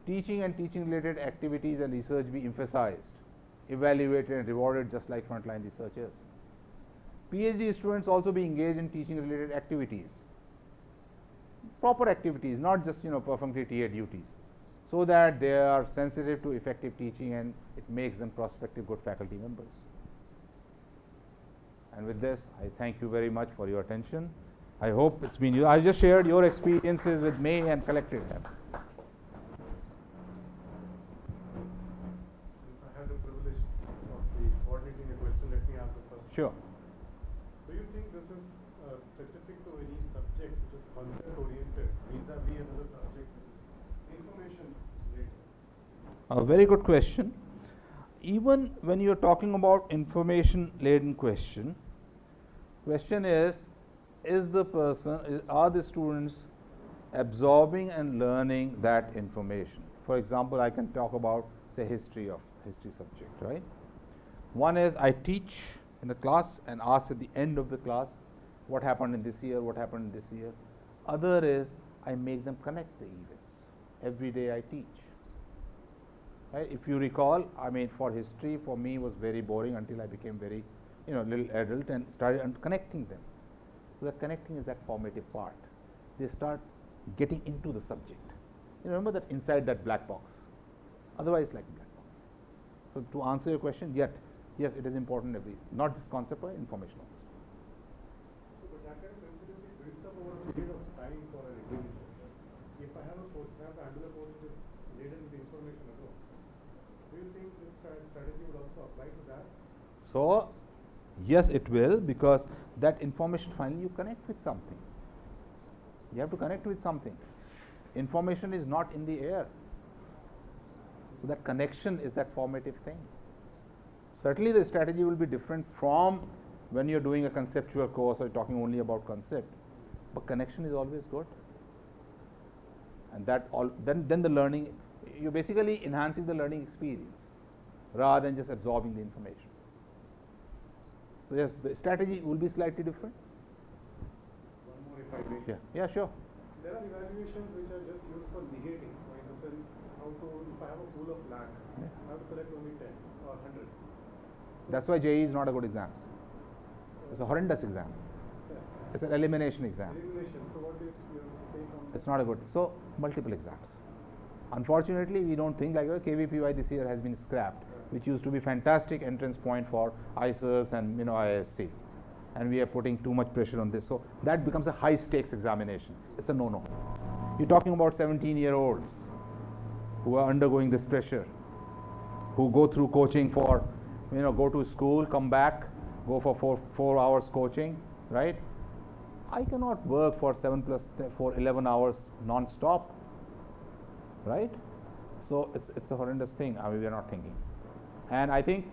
Teaching and teaching related activities and research be emphasized, evaluated and rewarded just like frontline researchers. PhD students also be engaged in teaching related activities. Proper activities, not just perfunctory TA duties, so that they are sensitive to effective teaching and it makes them prospective good faculty members. And with this, I thank you very much for your attention. I hope it's been useful. I just shared your experiences with me and collected them. Since I have the privilege of coordinating a question, let me ask the first. Sure. Do you think this is specific to any subject which is concept oriented vis-a-vis another subject which is information related? A very good question. Even when you're talking about information laden question is the person, are the students absorbing and learning that information? For example, I can talk about, say, history subject, right? One is I teach in the class and ask at the end of the class what happened in this year, what happened in this year. Other is I make them connect the events. Every day I teach. Right? If you recall, I mean, for history, for me was very boring until I became very, little adult and started connecting them. So that connecting is that formative part. They start getting into the subject. Remember that inside that black box. Otherwise, like black box. So to answer your question, yes, it is important not just concept but information also. So, but that kind of sensitivity builds up over a period of time for an individual. If I have another course which is laden with information alone, do you think this strategy would also apply to that? So, yes, it will, because that information finally you connect with something. You have to connect with something. Information is not in the air. So that connection is that formative thing. Certainly the strategy will be different from when you're doing a conceptual course or talking only about concept, but connection is always good. And that then the learning you're basically enhancing the learning experience rather than just absorbing the information. So yes, the strategy will be slightly different. One more if I may. Yeah, sure. There are evaluations which are just used for negating, or in the sense how to, if I have a pool of lakh, I have to select only 10 or 100. That's why JEE is not a good exam. It's a horrendous exam. Yeah. It's an elimination exam. Elimination. So what is your take on It's not a good. So multiple exams. Unfortunately, we don't think like KVPY this year has been scrapped, which used to be fantastic entrance point for ISIS and IISc, and we are putting too much pressure on this. So that becomes a high stakes examination. It's a no-no. You're talking about 17-year-olds who are undergoing this pressure, who go through coaching for, go to school, come back, go for 4 hours coaching, right? I cannot work for 7 plus 10 for 11 hours non-stop, right? So it's a horrendous thing. I mean, we are not thinking. And I think,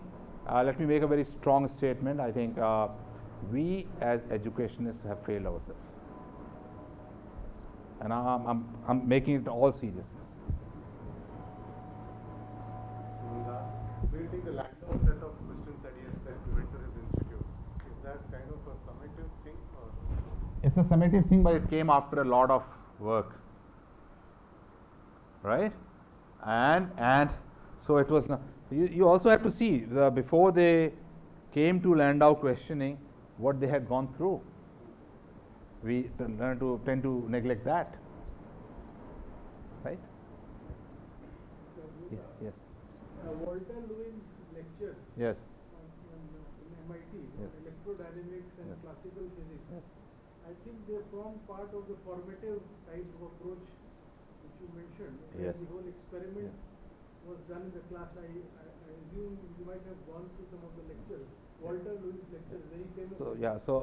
let me make a very strong statement. I think we as educationists have failed ourselves. And I'm making it all seriousness. Do you think the Landau set of questions that he has said to enter his institute, is that kind of a summative thing? Or? It's a summative thing, but it came after a lot of work, right? And so it was not, you also have to see before they came to Landau questioning what they had gone through. We tend to neglect that, right? Yes. Walter Lewin's lectures Yes. in MIT Yes. on electrodynamics and Yes. classical physics, Yes. I think they form part of the formative type of approach which you mentioned, where Yes. the whole experiment was done in the class. I assume you might have gone through some of the lectures. Walter Lewin's lectures, very famous. So yeah, so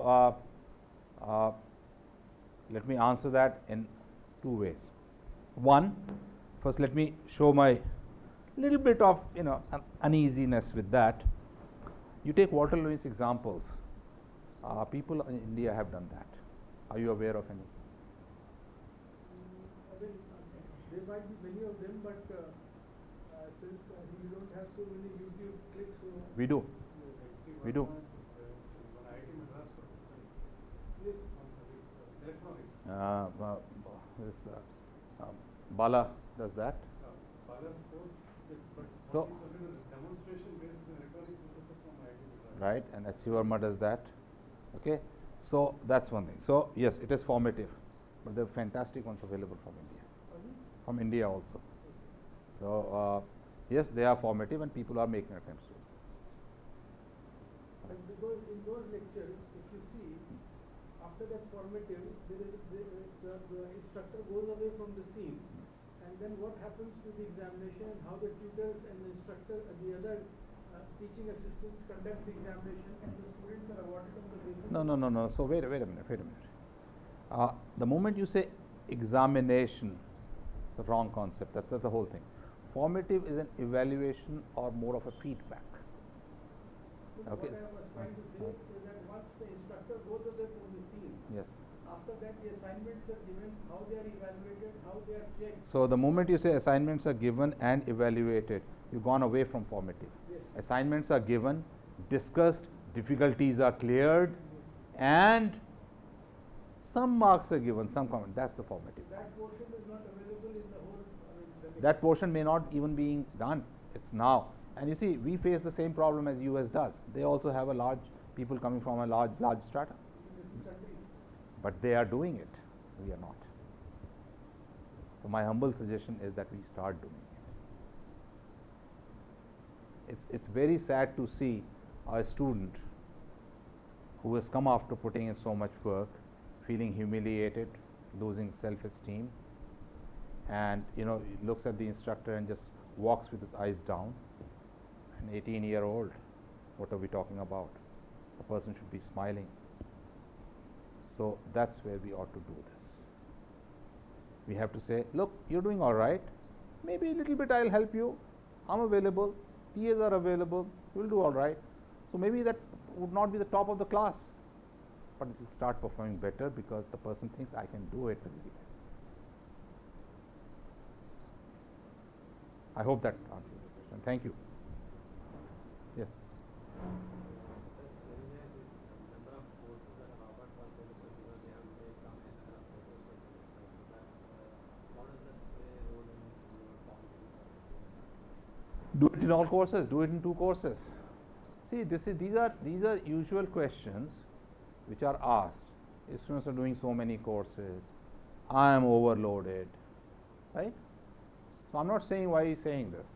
let me answer that in 2 ways. One, first let me show my little bit of uneasiness with that. You take Walter Lewin's examples. People in India have done that. Are you aware of any? I mean, there might be many of them, but since you don't have so many YouTube clicks, so We do. We do. yes. Electronics. This Bala does that. Bala's course, but So- what he's talking is demonstration based electronics processor from IIT Madras. Right, and H.C. Verma does that. Okay, so that's one thing. So yes, it is formative, but there are fantastic ones available from India, from India also. So yes, they are formative, and people are making attempts to. And because in those lectures, if you see, after that formative, the instructor goes away from the scene, and then what happens to the examination, and how the tutors and the instructor and the other teaching assistants conduct the examination, and the students are awarded on the basis. No. So wait a minute. The moment you say examination, it's a wrong concept. That's the whole thing. Formative is an evaluation or more of a feedback. Okay. What I was trying to say is that once the instructor goes away from the scene, Yes. after that the assignments are given, how they are evaluated, how they are checked. So the moment you say assignments are given and evaluated, you've gone away from formative. Yes. Assignments are given, discussed, difficulties are cleared, and some marks are given, some comment. That's the formative. That portion is not available in the whole. That portion may not even being done. It's now. And you see, we face the same problem as US does. They also have a large people coming from a large strata. But they are doing it. We are not. So my humble suggestion is that we start doing it. It's very sad to see a student who has come after putting in so much work, feeling humiliated, losing self-esteem, and looks at the instructor and just walks with his eyes down. An 18-year-old, what are we talking about? A person should be smiling. So that's where we ought to do this. We have to say, look, you're doing all right. Maybe a little bit I'll help you. I'm available. TAs are available. You'll do all right. So maybe that would not be the top of the class, but it will start performing better because the person thinks I can do it a little bit. I hope that answers the question. Thank you. Yes. Do it in all courses. Do it in 2 courses. See, these are usual questions which are asked. Students are doing so many courses. I am overloaded, right? So I'm not saying why he's saying this.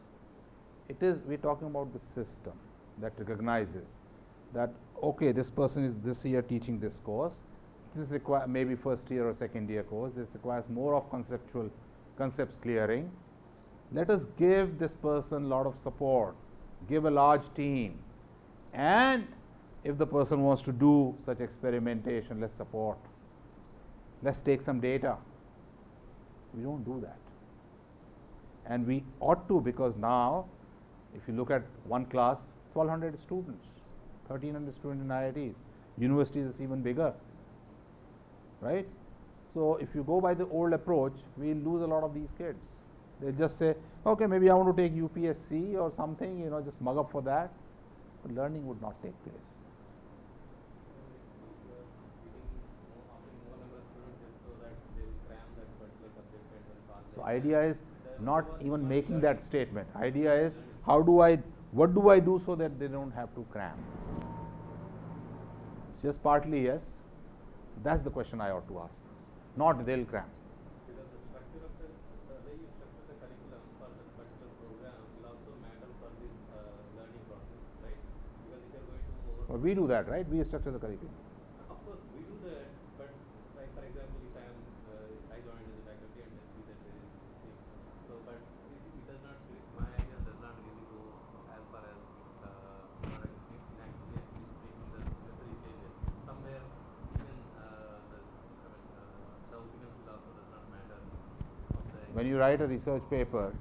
It is, we're talking about the system that recognizes that, okay, this person is this year teaching this course. This requires maybe first year or second year course. This requires more of concepts clearing. Let us give this person a lot of support, give a large team, and if the person wants to do such experimentation, let's support. Let's take some data. We don't do that. And we ought to, because now, if you look at one class, 1,200 students, 1,300 students in IITs. Universities is even bigger, right? So if you go by the old approach, we lose a lot of these kids. They just say, okay, maybe I want to take UPSC or something, you know, just mug up for that. But learning would not take place. So idea is not even making that statement. Idea is what do I do so that they don't have to cram? Just partly yes. That's the question I ought to ask. Not they'll cram. Because the structure of the way you structure the curriculum for the particular program will also matter for this learning process, right? Because if you're going to But we do that, right? We structure the curriculum. of course we do that, but like for example, if I joined as a faculty and then see that there is thing. So but it does not my idea does not really go as far as actually making the necessary changes. Somewhere even the opinions will also does not matter. When you write a research paper,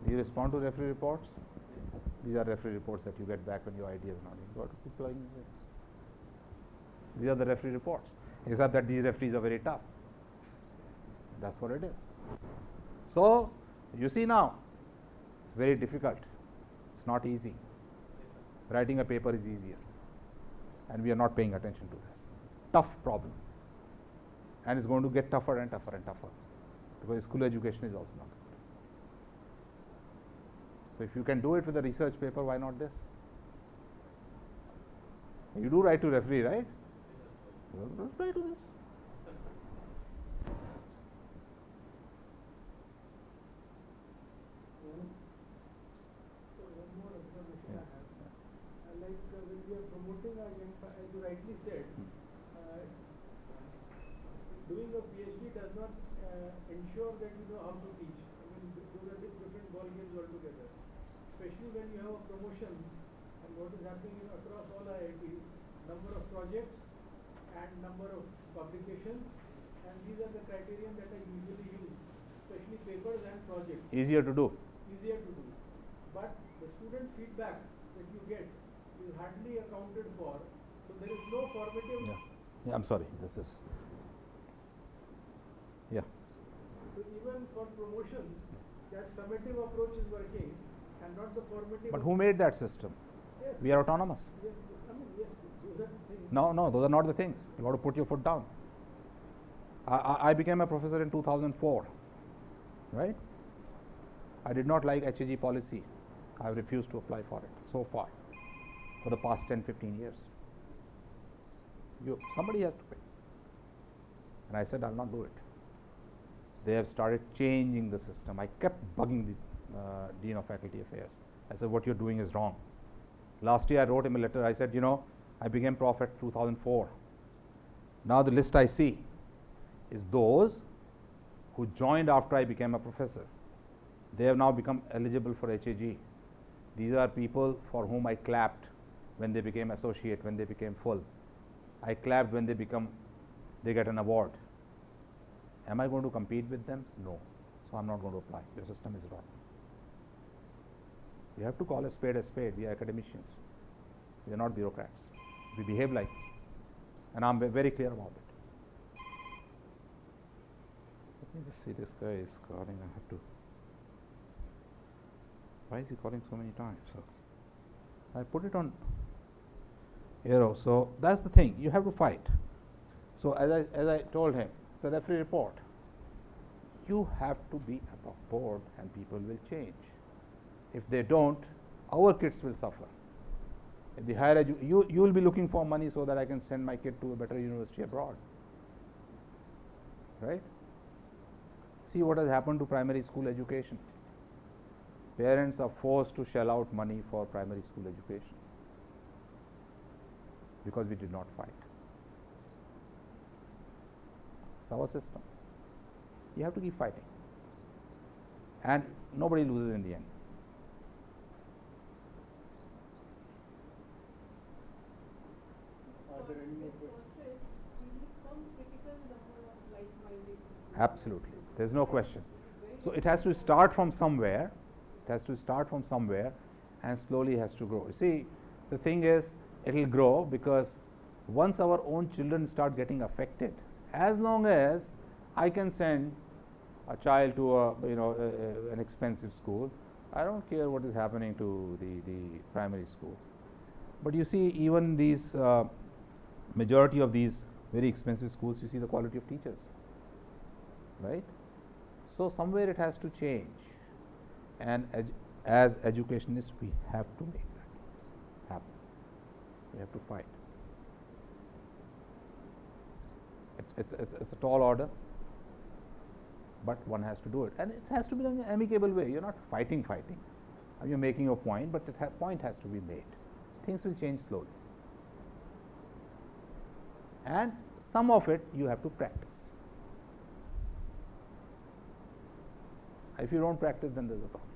do you respond to referee reports? These are referee reports that you get back when your idea is not in. You got to keep plugging it in. These are the referee reports. Except that these referees are very tough. That's what it is. So, you see now, it's very difficult. It's not easy. Writing a paper is easier. And we are not paying attention to this. Tough problem. And it's going to get tougher and tougher and tougher. Because school education is also not good. So if you can do it with a research paper, why not this? You do write to referee, right? Try to this. So one more observation I have. Like when we are promoting our young, as you rightly said, doing a PhD does not ensure that you know how to teach. I mean, those are different ball games altogether. Especially when you have a promotion, and what is happening across all IITs, number of projects and number of publications, and these are the criterion that I usually use, especially papers and projects. Easier to do. Easier to do. But the student feedback that you get is hardly accounted for. So there is no formative. Yeah, I'm sorry. This is. Yeah. So even for promotions, that summative approach is working and not the formative. But who made that system? Yes. We are autonomous. Yes, I mean, yes, those are the things. No, those are not the things. You got to put your foot down. I became a professor in 2004, right? I did not like HAG policy. I have refused to apply for it so far for the past 10-15 years. Somebody has to pay. And I said, I'll not do it. They have started changing the system. I kept bugging the Dean of Faculty Affairs. I said, what you're doing is wrong. Last year I wrote him a letter. I said, you know, I became Prof at 2004. Now the list I see is those who joined after I became a professor. They have now become eligible for HAG. These are people for whom I clapped when they became associate, when they became full. I clapped when they get an award. Am I going to compete with them? No. So I'm not going to apply. Your system is wrong. You have to call a spade a spade. We are academicians. We are not bureaucrats. We behave like it. And I'm very clear about it. Let me just see, this guy is calling. I have to. Why is he calling so many times? So I put it on arrow. So that's the thing. You have to fight. So as I told him, it's a referee report. You have to be above board, and people will change. If they don't, our kids will suffer. If the higher you will be looking for money so that I can send my kid to a better university abroad, right? See what has happened to primary school education. Parents are forced to shell out money for primary school education because we did not fight. It's our system. You have to keep fighting, and nobody loses in the end. Are there any more questions? Some critical number of like-minded people. Absolutely, there's no question. So it has to start from somewhere. It has to start from somewhere, and slowly has to grow. You see, the thing is, it will grow because once our own children start getting affected, as long as I can send a child to an expensive school, I don't care what is happening to the primary school. But you see, even these majority of these very expensive schools, you see the quality of teachers, right? So somewhere it has to change, and as educationists, we have to make that happen. We have to fight. It's a tall order, but one has to do it, and it has to be done in an amicable way. You're not fighting. You're making a point, but the point has to be made. Things will change slowly, and some of it you have to practice. If you don't practice, then there's a problem.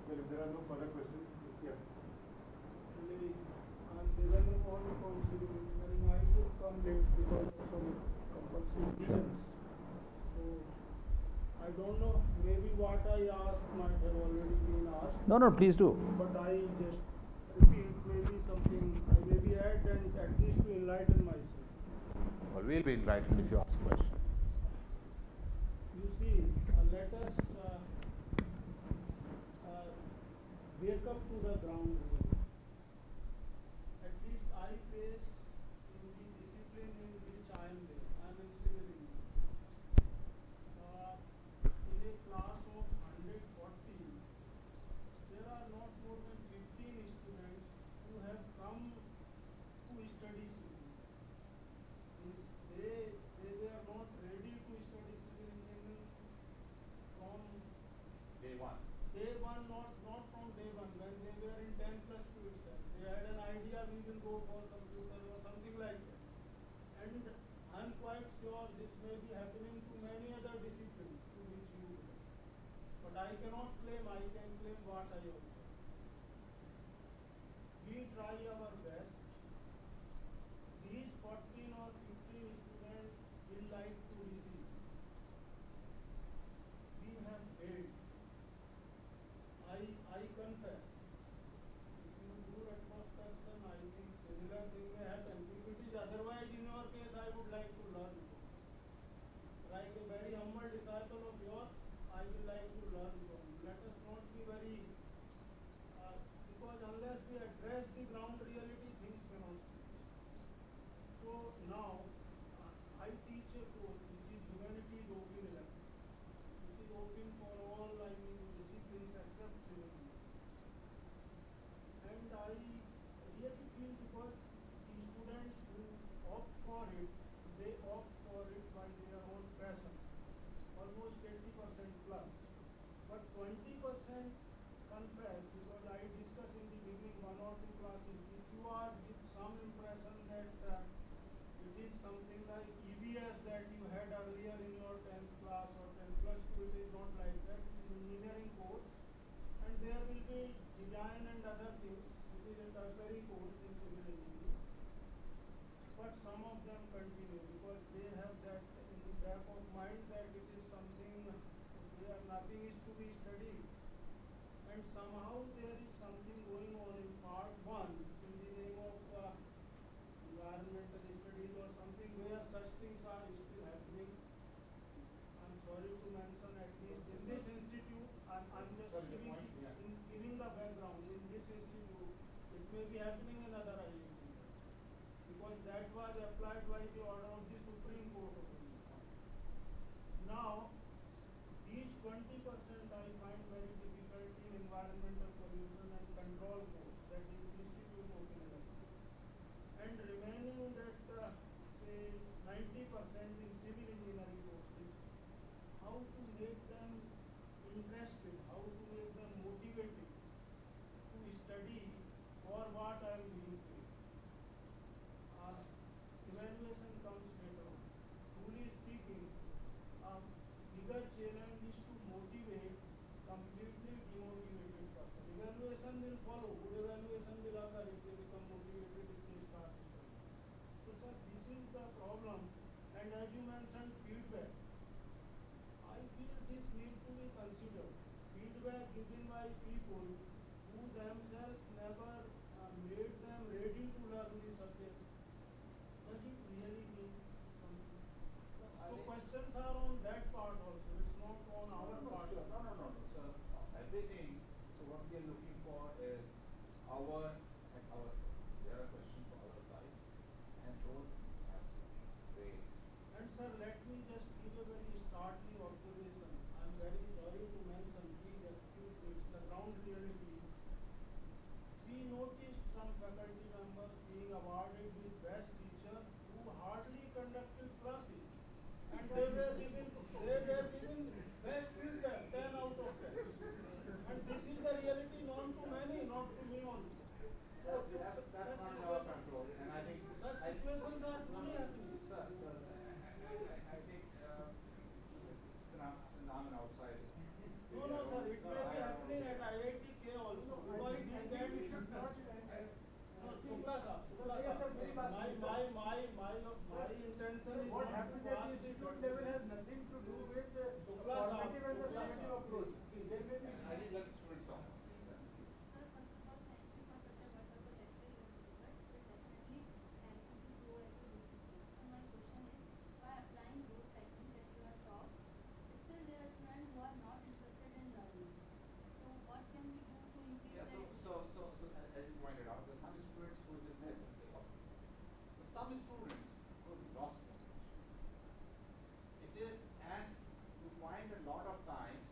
Well, if there are no further questions, yeah. Actually, I'm developing all the counseling engineering. I could come late because of some compulsory reasons. So, I don't know, maybe what I asked might have already been asked. No, please do. But I just repeat maybe something, I maybe add and at least to enlighten myself. Well, we'll be enlightened if you ask questions. You see, let us wake up to the ground reality. At least I face in the discipline in which I am there. I am in civil engineering. In a class of 140, there are not more than 15 students who have come to study civil engineering. They were not ready to study civil engineering from Day one. day one, not from day one, when they were in 10 plus 2 itself. They had an idea we will go for computer or something like that. And I'm quite sure this may be happening to many other disciplines to which you belong. But I cannot claim, I can claim what I observe. We try our best. These 14 or 15 students will like to receive. We have failed. I confess. If you do retrospection, I think similar thing may happen. If it is otherwise in your case, I would like to learn. Like a very humble disciple of yours, I will like to learn from you. Let us not be very, because unless we address the ground reality, things cannot change. So now, I teach a course which is Humanities Open Elective. This is open for all, disciplines except civil engineering. And I really feel because the students who opt for it, they opt for it by their own passion, almost 80% plus. But 20% confess, because I discussed in the beginning 1 or 2 classes, if you are with some impression that it is something like EBS that you had earlier in your 10th class or 10 plus 2, it is not like that. It is an engineering course, and there will be design and other things. It is a tertiary course in civil engineering. But some of them continue because they have that in the back of mind that it is something where nothing is to be studied. And somehow there is something going on in part 1 in the name of environmental studies or something where such things are still happening. I'm sorry to mention at in this institute, I'm just giving the background. In this institute, it may be happening in other IITs because that was applied by the order of the Supreme Court of India. Now, these 20% I find very difficult in environmental pollution and control course, that is Institute of Energy, and remaining that say 90% in civil engineering courses. How to make them interested, how to make them motivated to study for what I am being paid. Evaluation comes later on. Truly speaking, bigger challenge is to motivate completely demotivated person. Evaluation will follow. Good evaluation will occur if they become motivated, if they start studying. So sir, this is the problem. And as you mentioned, feedback. I feel this needs to be considered. Feedback given by people who themselves never made them ready to learn the subject. Does it really mean something? So questions are on that part also. It's not on our part. Sure. No. So everything. So what we are looking for is our there are questions for our side, and those have to be raised. And sir, let me just give a very startling observation. I'm very sorry to mention, please excuse me, it's the ground reality. We noticed some faculty members being awarded with best teacher who hardly conducted classes. And they were given best feedback, 10 out of 10. And this is the reality known to many, not to me only. That's not in our control, and I think Such situations are truly happening. Sir, I think I'm an outsider. No, sir, it may be happening at IIT also. Why did that? No, Shukla sir. My intention is What not happens to at ask the institute level has nothing to do with the formative and the summative approach. There may be. I think let the students talk. Sir, first of all, thank you for such a wonderful lecture you have delivered. It will definitely help you to grow as a researcher. So my question is, by applying those techniques that you have taught, still there are students who are not interested in learning. So what can we do to increase Yeah, that? so as you pointed out, there are some students who just let and say, okay. But some students who have lost motivation. It is, and you find a lot of times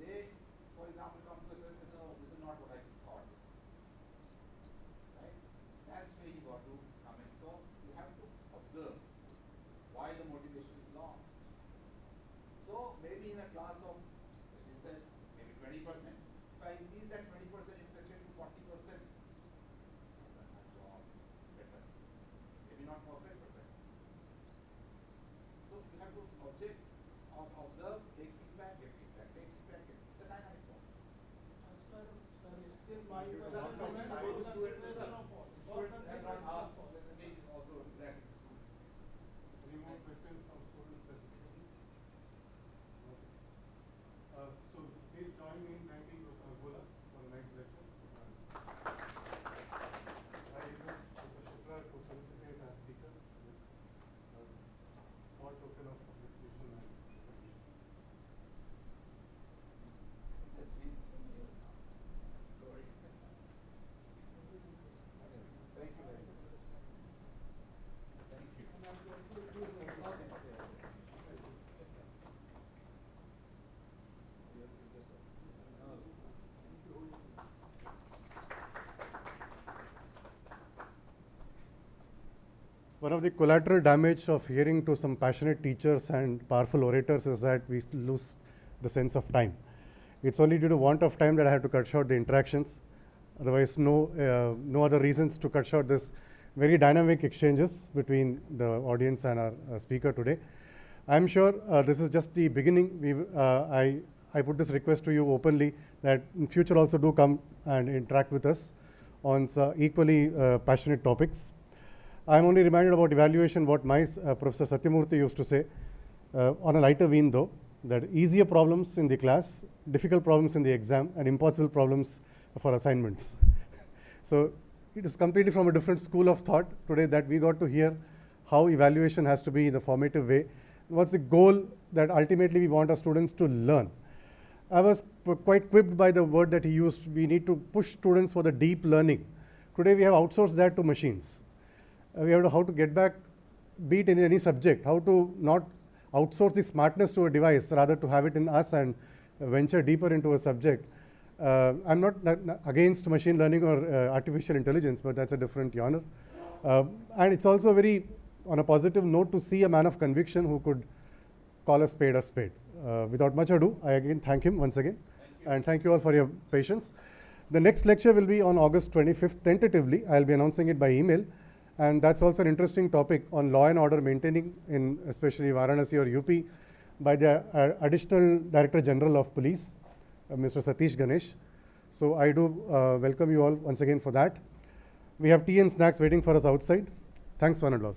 they, for example, come to us and say, no, this is not what I thought. Right? That's where you got to come in. So you have to observe why the motivation is lost. So maybe in a class of, as you said, maybe 20%, if I increase that 20% interested to 40%, I've done my job better. Maybe not perfect, but better. So you have to observe, take feedback, give feedback, take feedback. It's a dynamic process. Sir, still my Students question have not asked, let me also interact with the students. Any more questions from students specifically? So please join me in thanking Professor Harbola for the next lecture. I request Professor Shukla to felicitate our speaker with a small token of appreciation and recognition. It's been so many years now. Glory. Thank you very much. Thank you. One of the collateral damage of hearing to some passionate teachers and powerful orators is that we lose the sense of time. It's only due to want of time that I have to cut short the interactions. Otherwise, no other reasons to cut short this very dynamic exchanges between the audience and our speaker today. I'm sure this is just the beginning. I put this request to you openly that in future also do come and interact with us on equally passionate topics. I'm only reminded about evaluation what my Professor Satyamurthy used to say on a lighter vein though, that easier problems in the class, difficult problems in the exam, and impossible problems for assignments. So it is completely from a different school of thought today that we got to hear how evaluation has to be in a formative way, what's the goal that ultimately we want our students to learn. I was quite quipped by the word that he used. We need to push students for the deep learning. Today we have outsourced that to machines. We have to how to get back, be it in any subject, how to not outsource the smartness to a device, rather to have it in us and venture deeper into a subject. I'm not against machine learning or artificial intelligence, but that's a different genre. And it's also very, on a positive note, to see a man of conviction who could call a spade a spade. Without much ado, I again thank him once again. And thank you all for your patience. The next lecture will be on August 25th, tentatively. I'll be announcing it by email. And that's also an interesting topic on law and order maintaining in especially Varanasi or UP by the Additional Director General of Police, Mr. Satish Ganesh. So I do welcome you all once again for that. We have tea and snacks waiting for us outside. Thanks one and all.